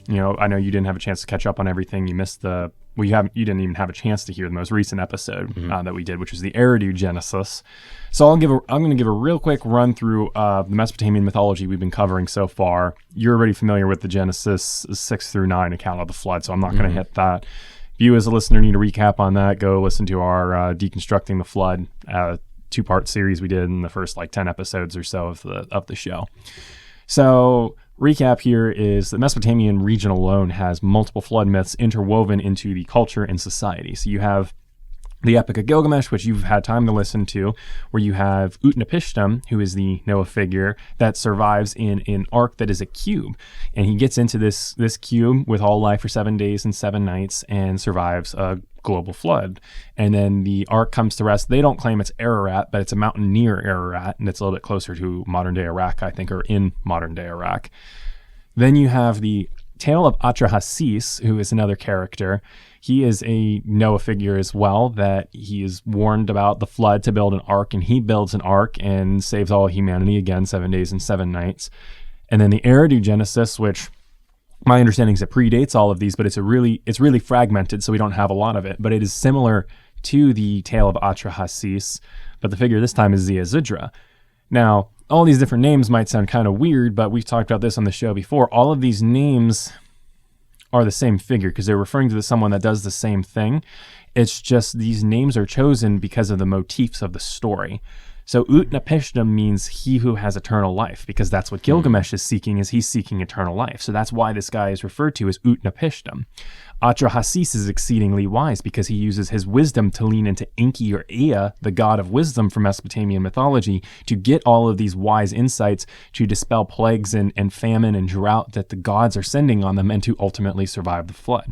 know you didn't have a chance to catch up on everything. You missed you didn't even have a chance to hear the most recent episode that we did, which was the Eridu Genesis. So I'm going to give a real quick run through the Mesopotamian mythology we've been covering so far. You're already familiar with the Genesis 6 through 9 account of the flood, so I'm not going to hit that. If you as a listener need a recap on that, go listen to our Deconstructing the Flood 2-part series we did in the first 10 episodes or so of the show. So recap here is the Mesopotamian region alone has multiple flood myths interwoven into the culture and society. So you have the Epic of Gilgamesh, which you've had time to listen to, where you have Utnapishtim, who is the Noah figure that survives in an ark that is a cube. And he gets into this cube with all life for 7 days and 7 nights and survives a global flood. And then the ark comes to rest. They don't claim it's Ararat, but it's a mountain near Ararat, and it's a little bit closer to modern-day Iraq, I think, or in modern-day Iraq. Then you have the Tale of Atrahasis, who is another character. He is a Noah figure as well, that he is warned about the flood to build an ark, and he builds an ark and saves all humanity, again, 7 days and 7 nights. And then the Eridu Genesis, which my understanding is it predates all of these, but it's really fragmented, so we don't have a lot of it. But it is similar to the Tale of Atrahasis, but the figure this time is Ziazudra. Now, all these different names might sound kind of weird, but we've talked about this on the show before. All of these names are the same figure because they're referring to someone that does the same thing. It's just these names are chosen because of the motifs of the story. So Utnapishtim means he who has eternal life, because that's what Gilgamesh is seeking, is he's seeking eternal life. So that's why this guy is referred to as Utnapishtim. Atrahasis is exceedingly wise because he uses his wisdom to lean into Enki or Ea, the god of wisdom from Mesopotamian mythology, to get all of these wise insights to dispel plagues and famine and drought that the gods are sending on them and to ultimately survive the flood.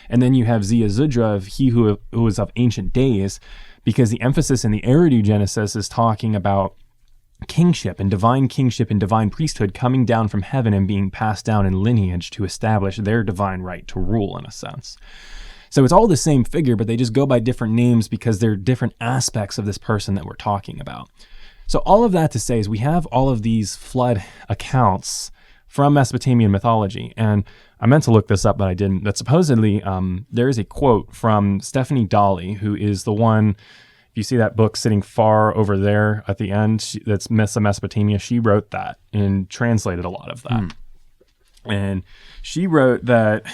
And then you have Ziazudra, of he who is of ancient days, because the emphasis in the Eridu Genesis is talking about kingship and divine priesthood coming down from heaven and being passed down in lineage to establish their divine right to rule, in a sense. So it's all the same figure, but they just go by different names because they're different aspects of this person that we're talking about. So all of that to say is we have all of these flood accounts from Mesopotamian mythology. And I meant to look this up, but I didn't. But supposedly there is a quote from Stephanie Dalley, who is the one, if you see that book sitting far over there at the end, that's Myths of Mesopotamia, she wrote that and translated a lot of that. And she wrote that,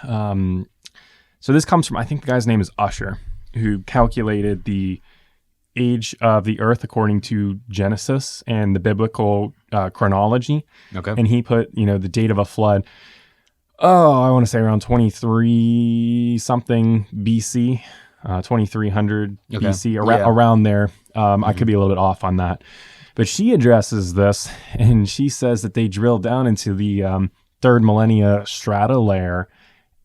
so this comes from, I think the guy's name is Usher, who calculated the age of the earth according to Genesis and the biblical chronology. Okay. And he put, the date of a flood, I want to say around 23 something BC, 2300 BC, around there. I could be a little bit off on that. But she addresses this, and she says that they drilled down into the third millennia strata layer,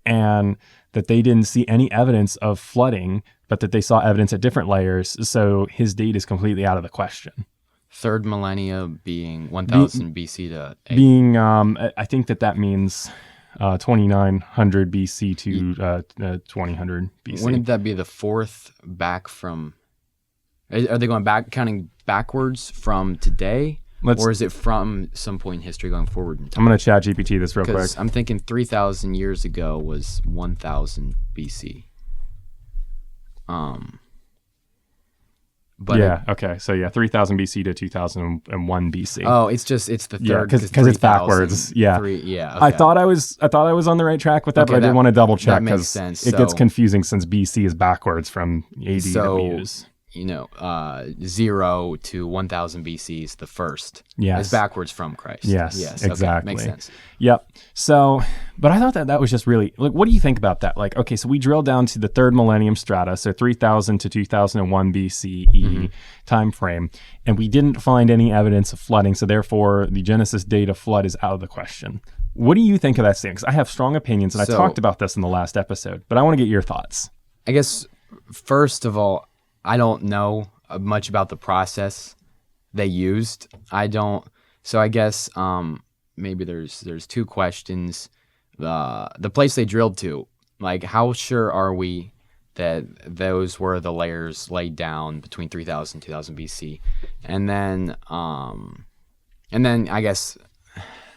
and that they didn't see any evidence of flooding, but that they saw evidence at different layers. So his date is completely out of the question. Third millennia being 1000 BC to 8. Being, I think that means 2900 BC to 2000 BC. Wouldn't that be the fourth back from? Are they going back, counting backwards from today? Or is it from some point in history going forward in time? I'm going to chat GPT this real quick. I'm thinking 3,000 years ago was 1000 BC. But yeah, okay. So yeah, 3000 BC to 2001 BC. Oh, it's the third. Yeah, because it's backwards. Yeah. Okay. I thought I was on the right track with that, but I did want to double check because it gets confusing since BC is backwards from AD that we use. 0 to 1000 BC is the first. Yes. It's backwards from Christ. Yes, exactly. Okay, makes sense. Yep. So, but I thought that was just really, like, what do you think about that? Like, okay, so we drilled down to the third millennium strata, so 3000 to 2001 BCE time frame, and we didn't find any evidence of flooding, so therefore the Genesis date of flood is out of the question. What do you think of that statement? Because I have strong opinions, and I talked about this in the last episode, but I want to get your thoughts. I guess, first of all, I don't know much about the process they used. So I guess maybe there's two questions. The place they drilled to, like, how sure are we that those were the layers laid down between 3000 and 2000 BC? And then I guess,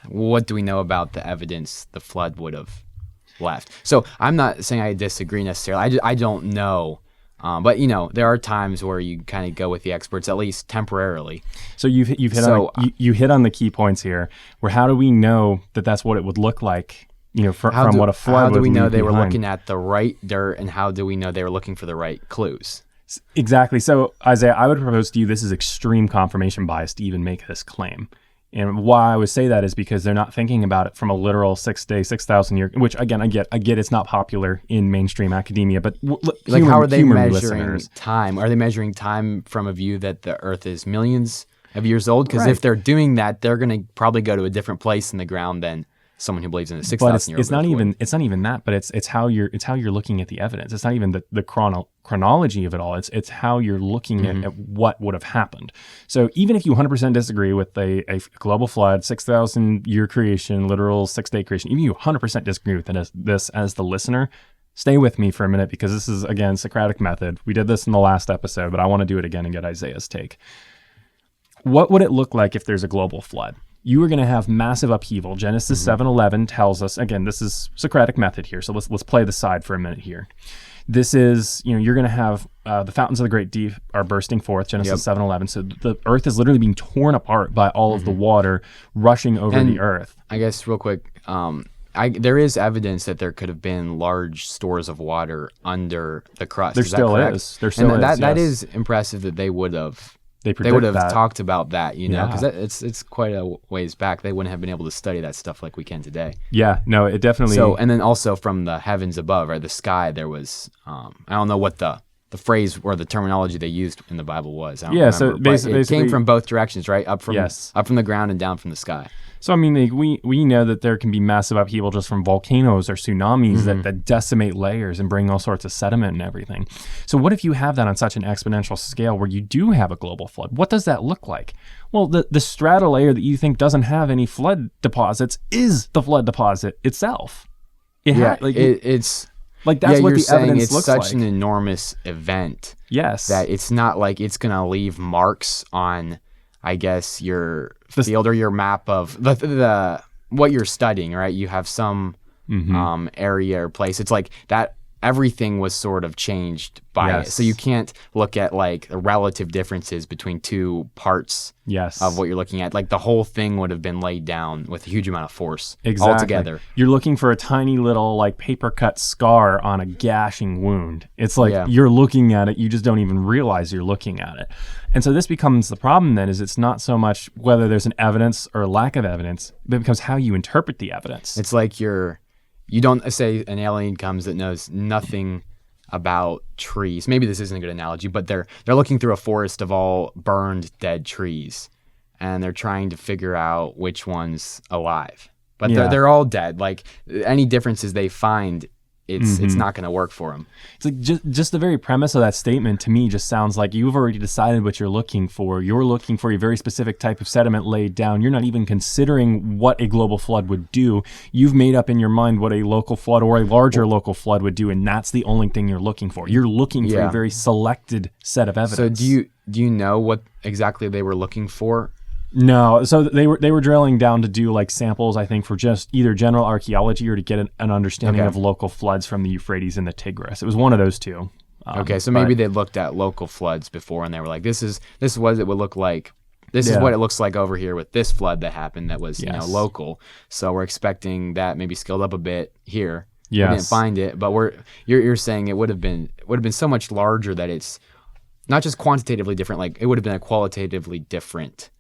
what do we know about the evidence the flood would have left? So I'm not saying I disagree necessarily. I don't know. But there are times where you kind of go with the experts, at least temporarily. So you hit on the key points here. Where how do we know that that's what it would look like? From what a flood. How do we would know leave they were behind? looking at the right dirt, and how do we know they were looking for the right clues? Exactly. So Isaiah, I would propose to you this is extreme confirmation bias to even make this claim. And why I would say that is because they're not thinking about it from a literal 6-day, 6,000 year, which again, I get it's not popular in mainstream academia, but How are they measuring listeners. time? Are they measuring time from a view that the Earth is millions of years old? Because Right. if they're doing that, they're going to probably go to a different place in the ground than someone who believes in a 6,000 year old. It's not even that, but it's how you're looking at the evidence. It's not even the chronology of it all. It's how you're looking at what would have happened. So even if you 100% disagree with a global flood, 6,000 year creation, literal 6-day creation, even you 100% disagree with this as the listener, stay with me for a minute, because this is, again, Socratic method. We did this in the last episode, but I want to do it again and get Isaiah's take. What would it look like if there's a global flood? You are going to have massive upheaval. Genesis 7:11 tells us, again, this is Socratic method here, so let's play the side for a minute here. This is, you're going to have the fountains of the great deep are bursting forth, Genesis 7:11. So the earth is literally being torn apart by all of the water rushing over the earth. I guess real quick, there is evidence that there could have been large stores of water under the crust. There still is. There still is. That is impressive that they would have. They would have talked about that, because it's quite a ways back. They wouldn't have been able to study that stuff like we can today. Yeah, no, it definitely. So, and then also from the heavens above, or the sky, there was, I don't know what the phrase or the terminology they used in the Bible was. I don't remember, so basically, it came from both directions, right? Up from the ground and down from the sky. So, I mean, we know that there can be massive upheaval just from volcanoes or tsunamis that decimate layers and bring all sorts of sediment and everything. So what if you have that on such an exponential scale where you do have a global flood? What does that look like? Well, the strata layer that you think doesn't have any flood deposits is the flood deposit itself. It's... Like, that's what the evidence looks like. It's such an enormous event. Yes. That it's not like it's going to leave marks on, I guess, your field or your map of the what you're studying, right? You have some area or place. It's like that everything was sort of changed by it. So you can't look at like the relative differences between two parts of what you're looking at. Like the whole thing would have been laid down with a huge amount of force altogether. You're looking for a tiny little like paper cut scar on a gashing wound. It's like you're looking at it, you just don't even realize you're looking at it. And so this becomes the problem then, is it's not so much whether there's an evidence or lack of evidence, but it becomes how you interpret the evidence. It's like you don't say an alien comes that knows nothing about trees. Maybe this isn't a good analogy, but they're looking through a forest of all burned dead trees, and they're trying to figure out which one's alive. But they're all dead. Like any differences they find, it's not going to work for them. It's like just the very premise of that statement to me just sounds like you've already decided what you're looking for. You're looking for a very specific type of sediment laid down. You're not even considering what a global flood would do. You've made up in your mind what a local flood or a larger local flood would do, and that's the only thing you're looking for. You're looking for a very selected set of evidence. So do you know what exactly they were looking for? No, so they were drilling down to do like samples, I think, for just either general archaeogy or to get an understanding of local floods from the Euphrates and the Tigris. It was one of those two. So maybe they looked at local floods before and they were like, this is what it would look like. This is what it looks like over here with this flood that happened that was local. So we're expecting that maybe scaled up a bit here. Yes. We didn't find it, but you're saying it would have been so much larger that it's not just quantitatively different, like it would have been a qualitatively different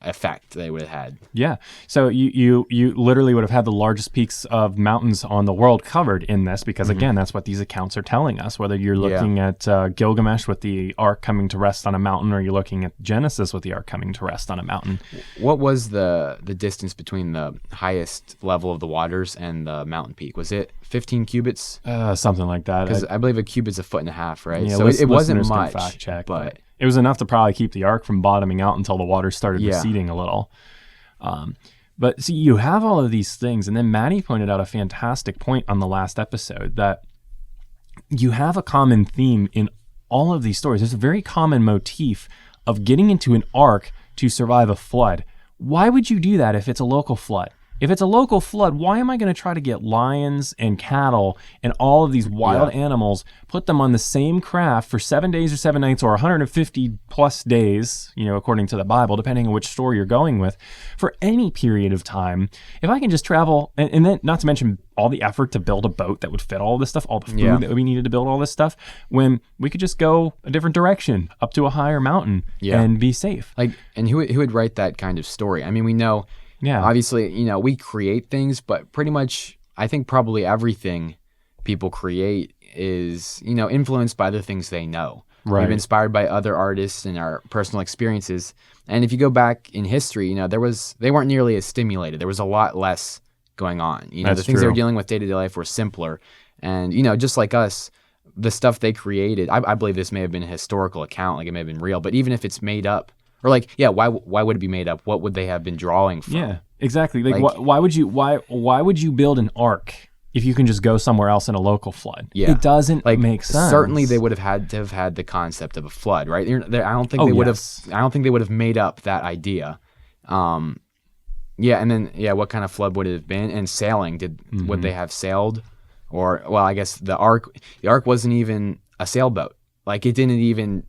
effect they would have had. Yeah. So you literally would have had the largest peaks of mountains on the world covered in this because, again, that's what these accounts are telling us. Whether you're looking at Gilgamesh with the ark coming to rest on a mountain, or you're looking at Genesis with the ark coming to rest on a mountain. What was the distance between the highest level of the waters and the mountain peak? Was it 15 cubits? Something like that. Because I believe a cubit's a foot and a half, right? Yeah, so it wasn't listeners can much, fact check, but it was enough to probably keep the ark from bottoming out until the water started receding a little. But see, you have all of these things, and then Maddie pointed out a fantastic point on the last episode that you have a common theme in all of these stories. There's a very common motif of getting into an ark to survive a flood. Why would you do that if it's a local flood? If it's a local flood, why am I going to try to get lions and cattle and all of these wild animals, put them on the same craft for 7 days or 7 nights or 150 plus days, according to the Bible, depending on which story you're going with, for any period of time? If I can just travel, and then not to mention all the effort to build a boat that would fit all this stuff, all the food that we needed to build all this stuff, when we could just go a different direction up to a higher mountain and be safe. And who would write that kind of story? I mean, we know... Yeah. Obviously, we create things, but pretty much, I think probably everything people create is, influenced by the things they know. Right. We've been inspired by other artists and our personal experiences. And if you go back in history, they weren't nearly as stimulated. There was a lot less going on. The things they were dealing with day-to-day life were simpler. And, just like us, the stuff they created, I believe this may have been a historical account, like it may have been real, but even if it's made up, or why would it be made up? What would they have been drawing from? Yeah, exactly. Why would you build an ark if you can just go somewhere else in a local flood? Yeah, it doesn't make sense. Certainly, they would have had to have had the concept of a flood, right? I don't think they would have. I don't think they would have made up that idea. And then what kind of flood would it have been? And sailing, would they have sailed? Or I guess the ark wasn't even a sailboat. It didn't even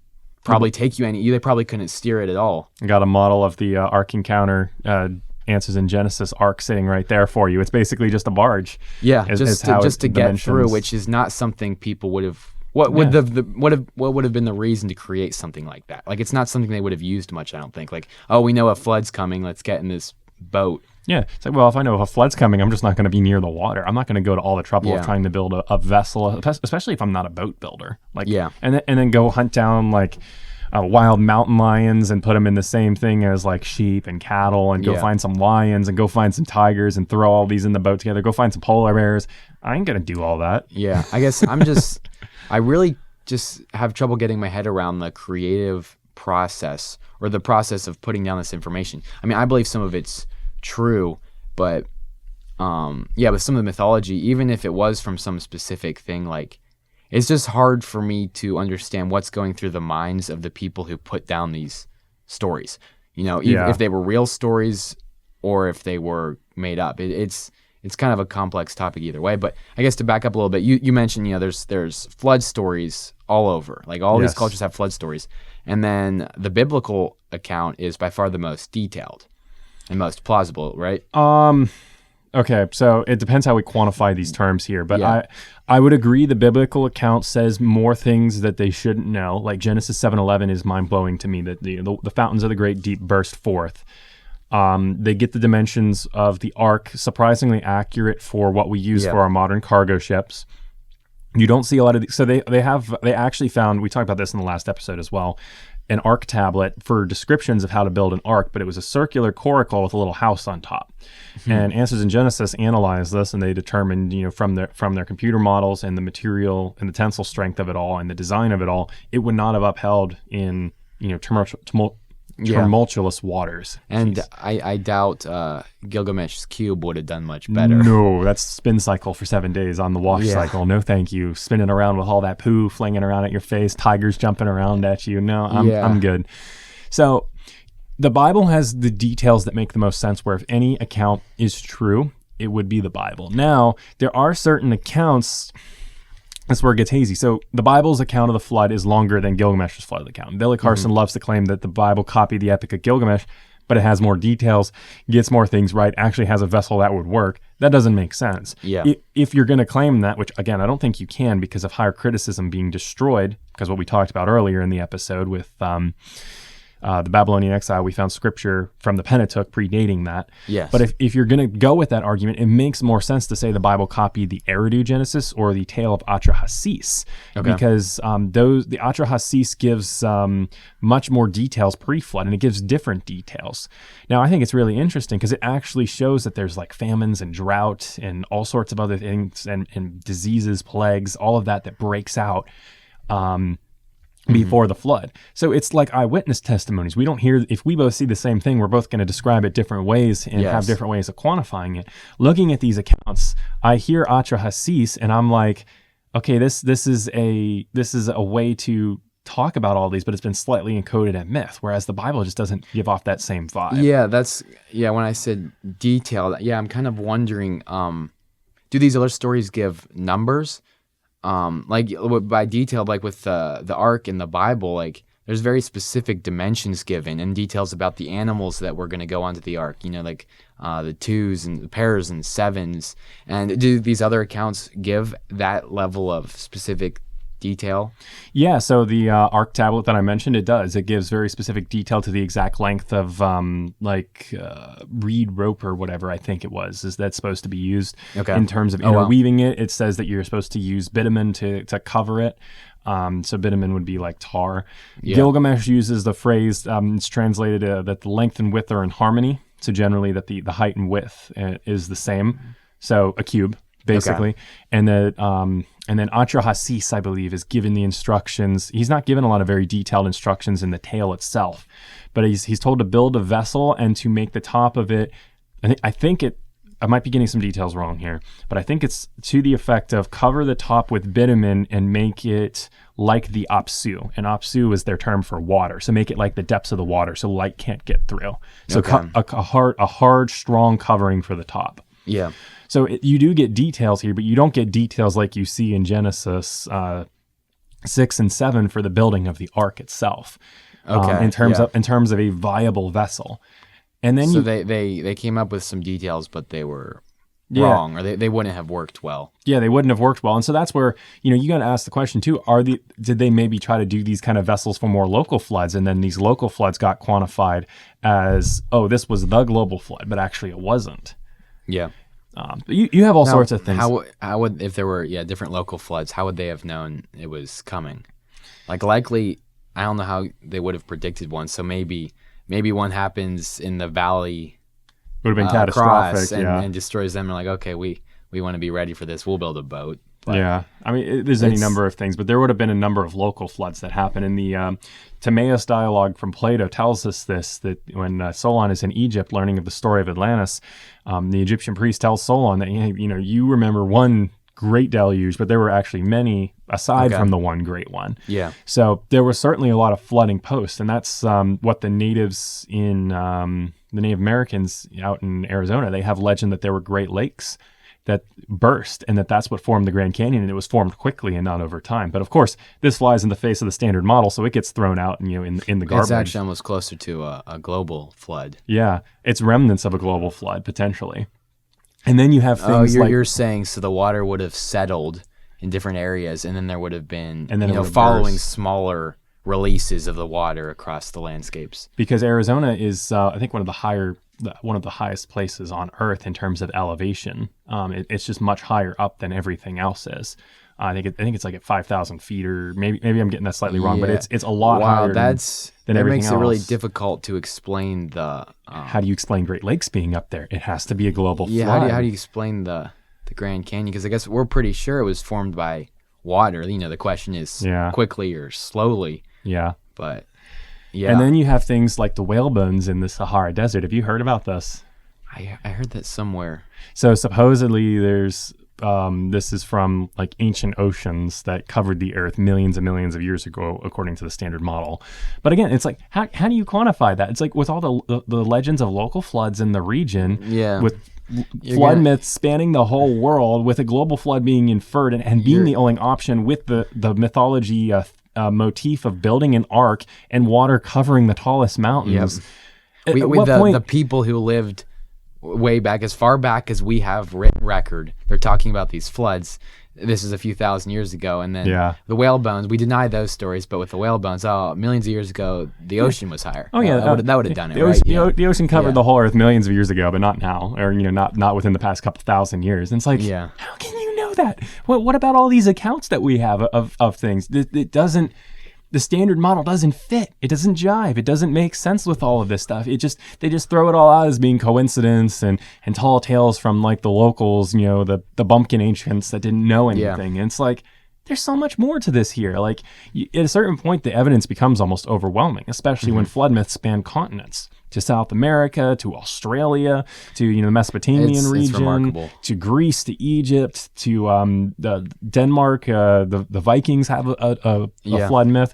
probably take you any. They probably couldn't steer it at all. I got a model of the Ark Encounter Answers in Genesis ark sitting right there for you. It's basically just a barge. Yeah, just to get through, which is not something people would have. What would have been the reason to create something like that? It's not something they would have used much. I don't think. We know a flood's coming. Let's get in this boat. Yeah, it's if I know if a flood's coming, I'm just not going to be near the water. I'm not going to go to all the trouble of trying to build a vessel, especially if I'm not a boat builder. And then go hunt down wild mountain lions and put them in the same thing as sheep and cattle, and go find some lions and go find some tigers and throw all these in the boat together. Go find some polar bears. I ain't going to do all that. Yeah, I guess I really just have trouble getting my head around the creative process or the process of putting down this information. I mean, I believe some of it's true, but with some of the mythology, even if it was from some specific thing, it's just hard for me to understand what's going through the minds of the people who put down these stories. If they were real stories or if they were made up. It's kind of a complex topic either way. But I guess to back up a little bit, you mentioned there's flood stories all over. All these cultures have flood stories, and then the biblical account is by far the most detailed and most plausible, right? Okay, so it depends how we quantify these terms here, but I would agree the biblical account says more things that they shouldn't know. Genesis 7:11 is mind-blowing to me, that the fountains of the great deep burst forth. They get the dimensions of the ark surprisingly accurate for what we use for our modern cargo ships. You don't see a lot of these. So they actually found, we talked about this in the last episode as well, an ark tablet for descriptions of how to build an ark, but it was a circular coracle with a little house on top. Mm-hmm. And Answers in Genesis analyzed this, and they determined, from their computer models and the material and the tensile strength of it all and the design of it all, it would not have upheld in tumultuous waters. And I doubt Gilgamesh's cube would have done much better. No, that's spin cycle for 7 days on the wash cycle. No, thank you. Spinning around with all that poo flinging around at your face, tigers jumping around at you. No, I'm good. So the Bible has the details that make the most sense, where if any account is true, it would be the Bible. Now, there are certain accounts. That's where it gets hazy. So the Bible's account of the flood is longer than Gilgamesh's flood account. Billy Carson loves to claim that the Bible copied the Epic of Gilgamesh, but it has more details, gets more things right, actually has a vessel that would work. That doesn't make sense. Yeah. If you're going to claim that, which again, I don't think you can because of higher criticism being destroyed, because what we talked about earlier in the episode with the Babylonian exile, we found scripture from the Pentateuch predating that. Yes. But if you're going to go with that argument, it makes more sense to say the Bible copied the Eridu Genesis or the tale of Atrahasis, because the Atrahasis gives much more details pre-flood, and it gives different details. Now, I think it's really interesting because it actually shows that there's like famines and drought and all sorts of other things and diseases, plagues, all of that breaks out before the flood. So it's like eyewitness testimonies. We don't hear, if we both see the same thing, we're both going to describe it different ways and have different ways of quantifying it. Looking at these accounts, I hear Atrahasis and I'm like, okay, this is a way to talk about all these, but it's been slightly encoded at myth, whereas the Bible just doesn't give off that same vibe. Yeah, when I said detailed, I'm kind of wondering, do these other stories give numbers? Like by detail, like with the ark in the Bible, like there's very specific dimensions given and details about the animals that were going to go onto the ark, like the twos and the pairs and sevens. And do these other accounts give that level of specific detail? Yeah, so the ark tablet that I mentioned, it does. It gives very specific detail to the exact length of reed rope or whatever I think it was, is that's supposed to be used in terms of interweaving it. It says that you're supposed to use bitumen to cover it. So bitumen would be like tar. Yeah. Gilgamesh uses the phrase, it's translated that the length and width are in harmony. So generally that the height and width is the same. So a cube, basically. And then Atrahasis, I believe, is given the instructions. He's not given a lot of very detailed instructions in the tale itself, but he's told to build a vessel and to make the top of it. I might be getting some details wrong here, but I think it's to the effect of cover the top with bitumen and make it like the apsu. And apsu is their term for water. So make it like the depths of the water so light can't get through. So a hard, strong covering for the top. Yeah. So you do get details here, but you don't get details like you see in Genesis 6 and 7 for the building of the ark itself. In terms of a viable vessel. And then they came up with some details, but they were wrong, or they wouldn't have worked well. Yeah, they wouldn't have worked well. And so that's where, you got to ask the question too, did they maybe try to do these kind of vessels for more local floods, and then these local floods got quantified as, this was the global flood, but actually it wasn't. Yeah. But you have all sorts of things. How would, if there were different local floods, how would they have known it was coming? Like likely, I don't know how they would have predicted one. So maybe one happens in the valley, would have been catastrophic, and destroys them. And like, okay, we want to be ready for this. We'll build a boat. But I mean, there's any number of things, but there would have been a number of local floods that happen. In the Timaeus dialogue from Plato tells us that when Solon is in Egypt learning of the story of Atlantis, the Egyptian priest tells Solon that, you remember one great deluge, but there were actually many aside from the one great one. Yeah. So there was certainly a lot of flooding post, and that's what the natives in the Native Americans out in Arizona, they have legend that there were Great Lakes that burst, and that's what formed the Grand Canyon, and it was formed quickly and not over time. But of course, this flies in the face of the standard model, so it gets thrown out in the garbage. It's actually almost closer to a global flood. Yeah, it's remnants of a global flood potentially. And then you have things you're saying so the water would have settled in different areas, and then there would have been following smaller releases of the water across the landscapes. Because Arizona is, I think, one of the highest places on Earth in terms of elevation. It's just much higher up than everything else is. I think it's like at 5,000 feet, or maybe I'm getting that slightly wrong, but it's a lot higher than everything else. That makes it really difficult to explain the. How do you explain Great Lakes being up there? It has to be a global flood. Yeah, how do you explain the Grand Canyon? Because I guess we're pretty sure it was formed by water. The question is quickly or slowly. Yeah, but. Yeah. And then you have things like the whale bones in the Sahara Desert. Have you heard about this? I heard that somewhere. So supposedly there's, this is from like ancient oceans that covered the earth millions and millions of years ago, according to the standard model. But again, it's like, how do you quantify that? It's like with all the legends of local floods in the region, with flood myths spanning the whole world, with a global flood being inferred and being the only option, with the mythology motif of building an ark and water covering the tallest mountains. With the people who lived way back, as far back as we have written record, they're talking about these floods. This is a few thousand years ago. And then the whale bones, we deny those stories, but with the whale bones, millions of years ago, the ocean was higher. Oh, yeah. That would have done it, right? The ocean covered the whole earth millions of years ago, but not now, or, not within the past couple thousand years. And it's like, how can you know that? What about all these accounts that we have of things? It doesn't... The standard model doesn't fit. It doesn't jive. It doesn't make sense with all of this stuff. They just throw it all out as being coincidence and tall tales from like the locals, the bumpkin ancients that didn't know anything. And it's like, there's so much more to this here. Like at a certain point, the evidence becomes almost overwhelming, especially when flood myths span continents to South America, to Australia, to the Mesopotamian region, to Greece, to Egypt, to the Denmark. The Vikings have a flood myth.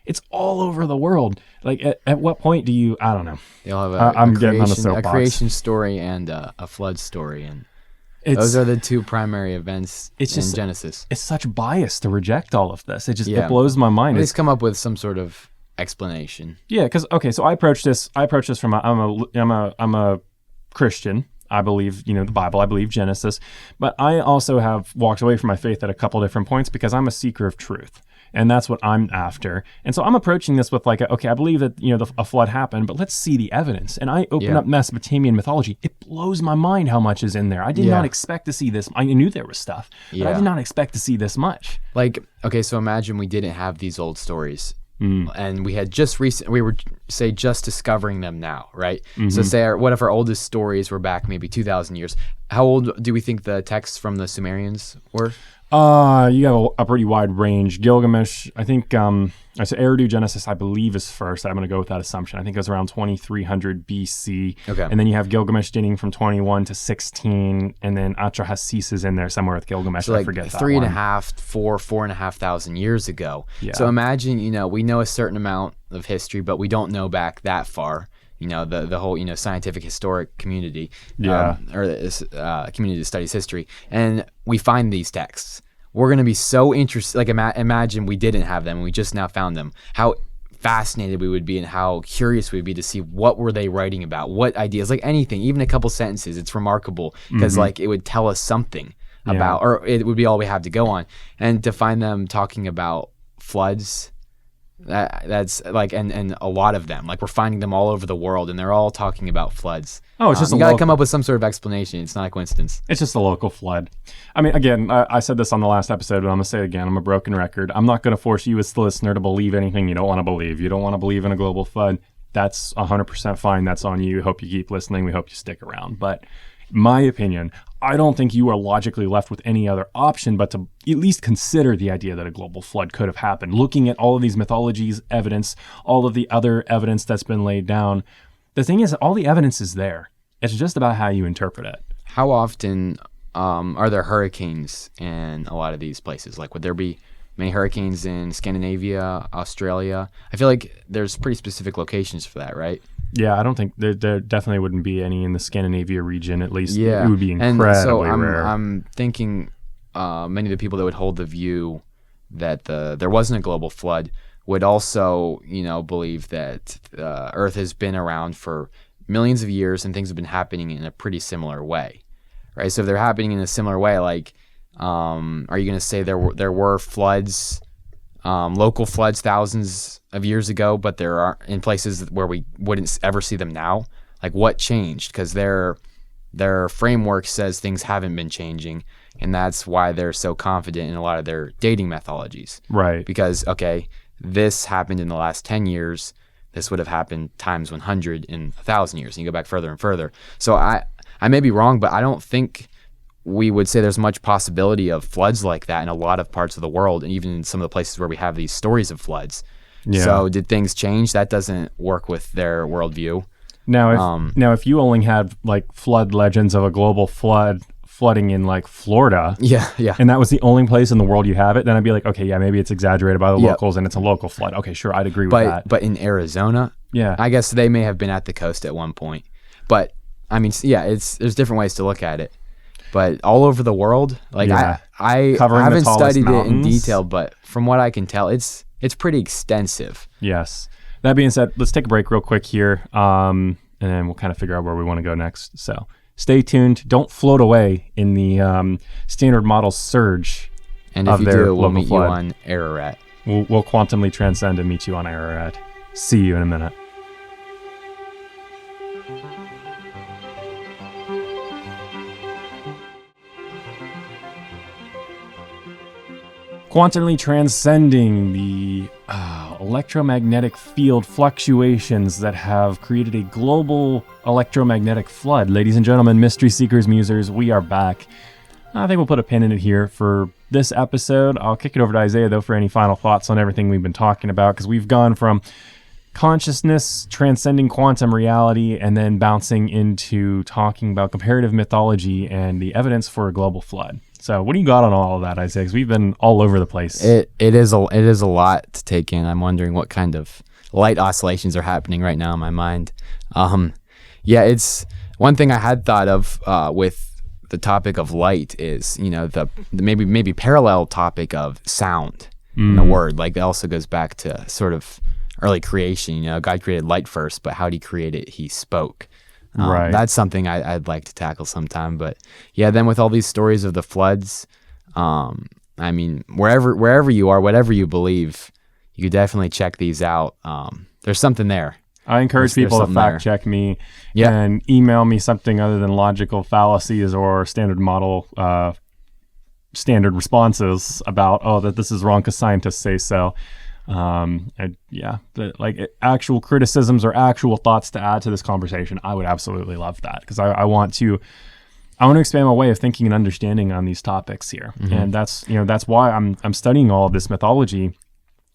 It's all over the world. Like at what point do you? I don't know. You'll have I'm getting on the soapbox. A creation story and a flood story, and those are the two primary events in Genesis. It's such bias to reject all of this. It blows my mind. At least come up with some sort of explanation. Yeah, because so I approach this from I'm a Christian. I believe the Bible. I believe Genesis, but I also have walked away from my faith at a couple different points because I'm a seeker of truth. And that's what I'm after. And so I'm approaching this with I believe that, a flood happened, but let's see the evidence. And I open up Mesopotamian mythology. It blows my mind how much is in there. I did not expect to see this. I knew there was stuff, but I did not expect to see this much. So imagine we didn't have these old stories. And we had we were just discovering them now, right? Mm-hmm. So say what if our oldest stories were back maybe 2,000 years? How old do we think the texts from the Sumerians were? You have a pretty wide range. Gilgamesh, I think, I said Eridu Genesis, I believe, is first. I'm going to go with that assumption. I think it was around 2300 BC. Okay. And then you have Gilgamesh dating from 21 to 16, and then Atrahasis is in there somewhere with Gilgamesh. So I forget that 4,500 years ago. Yeah. So imagine, we know a certain amount of history, but we don't know back that far. The whole, scientific historic community, or community that studies history. And we find these texts. We're going to be so interested. Imagine we didn't have them and we just now found them. How fascinated we would be and how curious we'd be to see what were they writing about, what ideas, anything, even a couple sentences. It's remarkable because it would tell us something about, or it would be all we have to go on. And to find them talking about floods, that's and a lot of them, we're finding them all over the world, and they're all talking about floods. Oh, it's just you gotta come up with some sort of explanation. It's not a coincidence. It's just a local flood. I mean, again, I said this on the last episode, but I'm gonna say it again. I'm a broken record. I'm not gonna force you as the listener to believe anything you don't want to believe. You don't want to believe in a global flood. That's 100% fine. That's on you. Hope you keep listening. We hope you stick around. But my opinion, I don't think you are logically left with any other option but to at least consider the idea that a global flood could have happened. Looking at all of these mythologies, evidence, all of the other evidence that's been laid down, the thing is, all the evidence is there. It's just about how you interpret it. How often are there hurricanes in a lot of these places? Would there be many hurricanes in Scandinavia, Australia? I feel like there's pretty specific locations for that, right? Yeah, I don't think there definitely wouldn't be any in the Scandinavia region. At least it would be incredibly rare. I'm thinking many of the people that would hold the view that there wasn't a global flood would also, believe that Earth has been around for millions of years and things have been happening in a pretty similar way, right? So if they're happening in a similar way, are you going to say there were floods? Local floods thousands of years ago, but there are in places where we wouldn't ever see them now. What changed? Because their framework says things haven't been changing, and that's why they're so confident in a lot of their dating methodologies. Right. Because this happened in the last 10 years. This would have happened times 100 in 1,000 years, and you go back further and further. So I may be wrong, but I don't think we would say there's much possibility of floods like that in a lot of parts of the world, and even in some of the places where we have these stories of floods. Yeah. So did things change? That doesn't work with their worldview. Now, if you only had flood legends of a global flooding in Florida, yeah, and that was the only place in the world you have it, then I'd be like, okay, yeah, maybe it's exaggerated by the locals and it's a local flood. Okay, sure, I'd agree with that. But in Arizona, I guess they may have been at the coast at one point. But I mean, there's different ways to look at it. But all over the world, I haven't studied it in detail, but from what I can tell, it's pretty extensive. Yes. That being said, let's take a break real quick here. And and then we'll kind of figure out where we want to go next. So stay tuned. Don't float away in the standard model surge. And if of you their do, we'll local meet flood. you on Ararat. We'll quantumly transcend and meet you on Ararat. See you in a minute. Quantumly transcending the electromagnetic field fluctuations that have created a global electromagnetic flood. Ladies and gentlemen, mystery seekers, musers, we are back. I think we'll put a pin in it here for this episode. I'll kick it over to Isaiah, though, for any final thoughts on everything we've been talking about, because we've gone from consciousness transcending quantum reality and then bouncing into talking about comparative mythology and the evidence for a global flood. So what do you got on all of that, Isaiah? Because we've been all over the place. It is a lot to take in. I'm wondering what kind of light oscillations are happening right now in my mind. It's one thing I had thought of with the topic of light is, the maybe parallel topic of sound in the word. Like, it also goes back to sort of early creation. God created light first, but how did he create it? He spoke. Right. That's something I'd like to tackle sometime. But yeah, then with all these stories of the floods, wherever you are, whatever you believe, you could definitely check these out. There's something there. I encourage people to fact check me and email me something other than logical fallacies or standard model standard responses about, that this is wrong because scientists say so. Actual criticisms or actual thoughts to add to this conversation, I would absolutely love that, because I want to expand my way of thinking and understanding on these topics here. And that's why I'm studying all of this mythology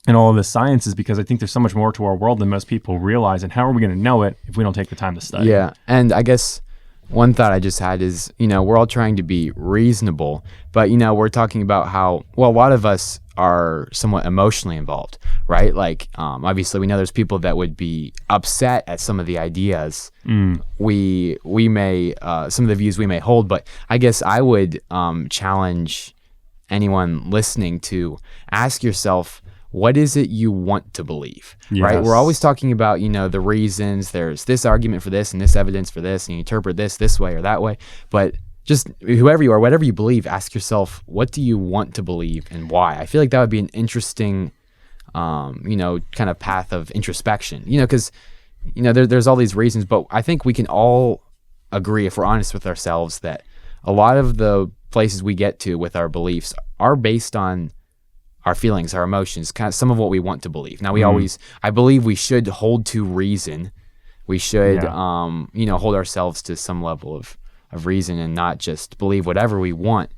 and all of this science, is because I think there's so much more to our world than most people realize. And how are we going to know it if we don't take the time to study? Yeah. And I guess one thought I just had is, we're all trying to be reasonable, but, we're talking about how, a lot of us are somewhat emotionally involved, right? Like, obviously we know there's people that would be upset at some of the ideas we may, some of the views we may hold, but I guess I would challenge anyone listening to ask yourself, what is it you want to believe, right? We're always talking about, the reasons. There's this argument for this and this evidence for this, and you interpret this way or that way. But just whoever you are, whatever you believe, ask yourself, what do you want to believe and why? I feel like that would be an interesting, kind of path of introspection, because, there's all these reasons, but I think we can all agree, if we're honest with ourselves, that a lot of the places we get to with our beliefs are based on our feelings, our emotions, kind of some of what we want to believe. Now, I believe we should hold to reason. We should, hold ourselves to some level of reason and not just believe whatever we want.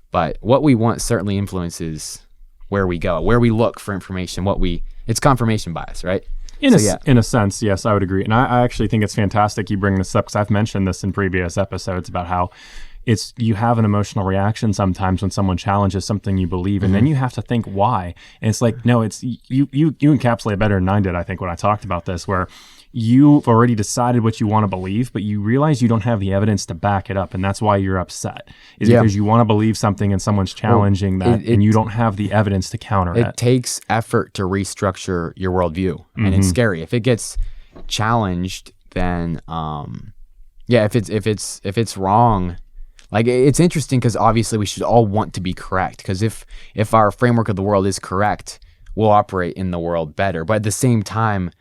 But what we want certainly influences where we go, where we look for information, it's confirmation bias, right? In a sense, yes, I would agree. And I actually think it's fantastic you bring this up, because I've mentioned this in previous episodes about how you have an emotional reaction sometimes when someone challenges something you believe, and then you have to think why. And it's like, no, it's you encapsulate better than I did, I think, when I talked about this, where you've already decided what you want to believe, but you realize you don't have the evidence to back it up, and that's why you're upset. Because you want to believe something and someone's challenging and you don't have the evidence to counter it. It takes effort to restructure your worldview, and it's scary. If it gets challenged, then if it's wrong. Like, it's interesting because obviously we should all want to be correct, because if our framework of the world is correct, we'll operate in the world better. But at the same time,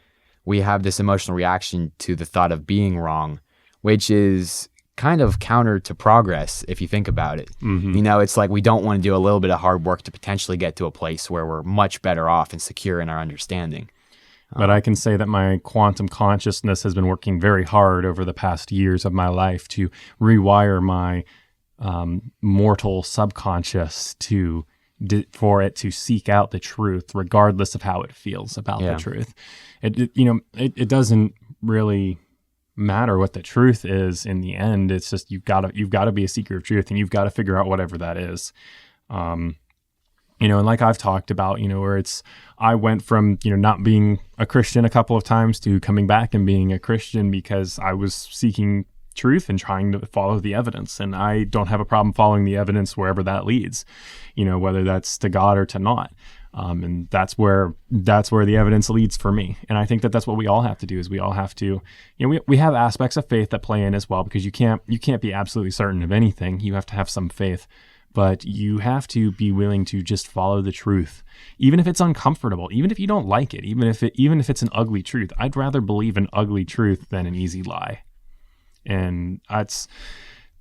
we have this emotional reaction to the thought of being wrong, which is kind of counter to progress if you think about it. It's like we don't want to do a little bit of hard work to potentially get to a place where we're much better off and secure in our understanding. But I can say that my quantum consciousness has been working very hard over the past years of my life to rewire my mortal subconscious for it to seek out the truth, regardless of how it feels about the truth. It doesn't really matter what the truth is in the end. It's just you've got to be a seeker of truth, and you've got to figure out whatever that is. And like I've talked about, where I went from, not being a Christian a couple of times to coming back and being a Christian because I was seeking truth and trying to follow the evidence. And I don't have a problem following the evidence wherever that leads, whether that's to God or to not. And that's where the evidence leads for me. And I think that that's what we all have to do, is we all have to, we have aspects of faith that play in as well, because you can't be absolutely certain of anything. You have to have some faith, but you have to be willing to just follow the truth, even if it's uncomfortable, even if you don't like it, even if it's an ugly truth. I'd rather believe an ugly truth than an easy lie. And that's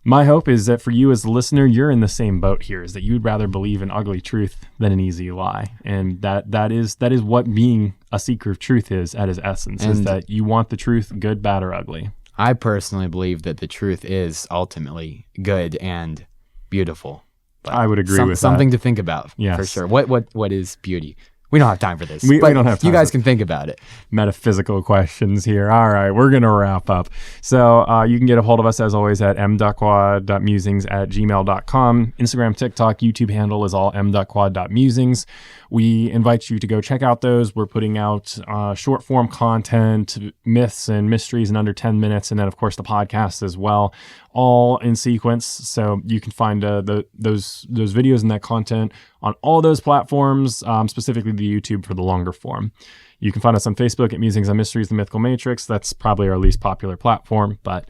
my hope, is that for you as the listener, you're in the same boat here, is that you'd rather believe an ugly truth than an easy lie. And that is what being a seeker of truth is at its essence, is that you want the truth, good, bad, or ugly. I personally believe that the truth is ultimately good and beautiful. But I would agree with something that. to think about, Yes. for sure. What is beauty? We don't have time for this. We don't have time. You guys can think about it. Metaphysical questions here. All right, we're going to wrap up. So you can get a hold of us, as always, at m.quad.musings@gmail.com. Instagram, TikTok, YouTube handle is all m.quad.musings. We invite you to go check out those. We're putting out short form content, myths and mysteries in under 10 minutes. And then, of course, the podcast as well, all in sequence. So you can find those videos and that content on all those platforms, specifically the YouTube for the longer form. You can find us on Facebook at Musings on Mysteries, the Mythical Matrix. That's probably our least popular platform, but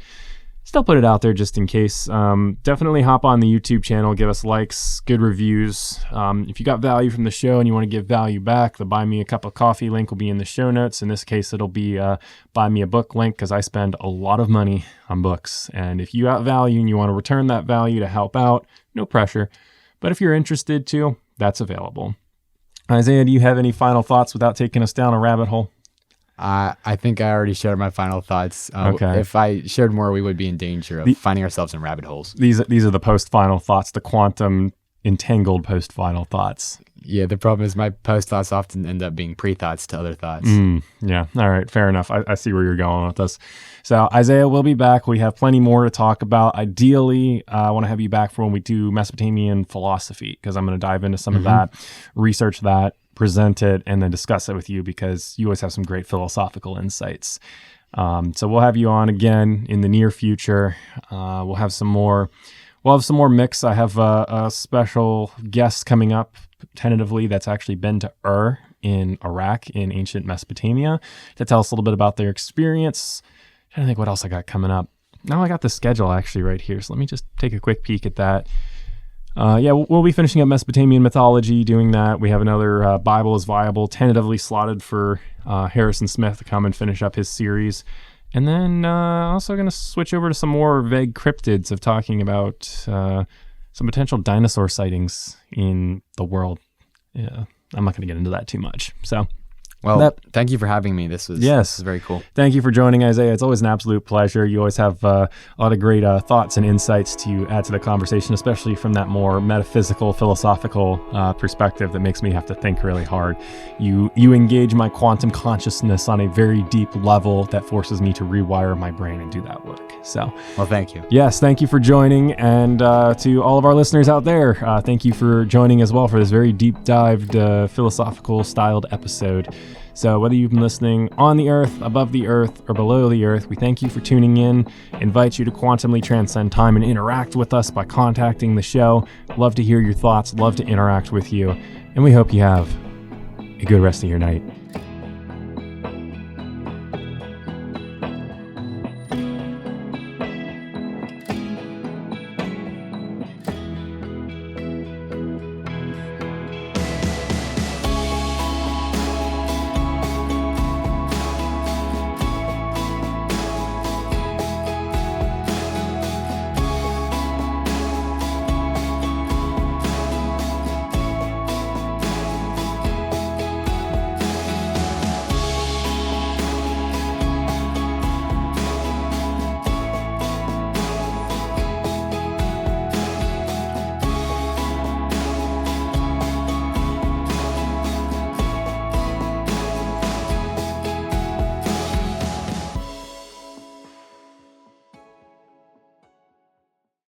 still put it out there just in case. Definitely hop on the YouTube channel, give us likes, good reviews. If you got value from the show and you want to give value back, the Buy Me a Cup of Coffee link will be in the show notes. In this case, it'll be Buy Me a Book link, because I spend a lot of money on books. And if you got value and you want to return that value to help out, no pressure. But if you're interested too, that's available. Isaiah, do you have any final thoughts without taking us down a rabbit hole? I think I already shared my final thoughts. Okay. If I shared more, we would be in danger of finding ourselves in rabbit holes. These are the post-final thoughts, the quantum entangled post-final thoughts. Yeah, the problem is my post thoughts often end up being pre-thoughts to other thoughts. Yeah, all right, fair enough. I see where you're going with this. So Isaiah will be back. We have plenty more to talk about. Ideally, I want to have you back for when we do Mesopotamian philosophy, because I'm going to dive into some of that, research that, present it, and then discuss it with you, because you always have some great philosophical insights. So we'll have you on again in the near future. We'll have some more mix. I have a special guest coming up tentatively that's actually been to in Iraq, in ancient Mesopotamia, to tell us a little bit about their experience. I'm trying to think what else I got coming up. Now I got the schedule actually right here, so let me just take a quick peek at that. We'll be finishing up Mesopotamian mythology, doing that. We have another Bible is Viable tentatively slotted for Harrison Smith to come and finish up his series. And then also going to switch over to some more vague cryptids, of talking about some potential dinosaur sightings in the world. Yeah, I'm not going to get into that too much. So, thank you for having me. This was very cool. Thank you for joining, Isaiah. It's always an absolute pleasure. You always have a lot of great thoughts and insights to add to the conversation, especially from that more metaphysical, philosophical perspective that makes me have to think really hard. You engage my quantum consciousness on a very deep level that forces me to rewire my brain and do that work. So, thank you. Yes, thank you for joining. And to all of our listeners out there, thank you for joining as well for this very deep-dived, philosophical-styled episode. So whether you've been listening on the earth, above the earth, or below the earth, we thank you for tuning in, invite you to quantumly transcend time and interact with us by contacting the show. Love to hear your thoughts, love to interact with you, and we hope you have a good rest of your night.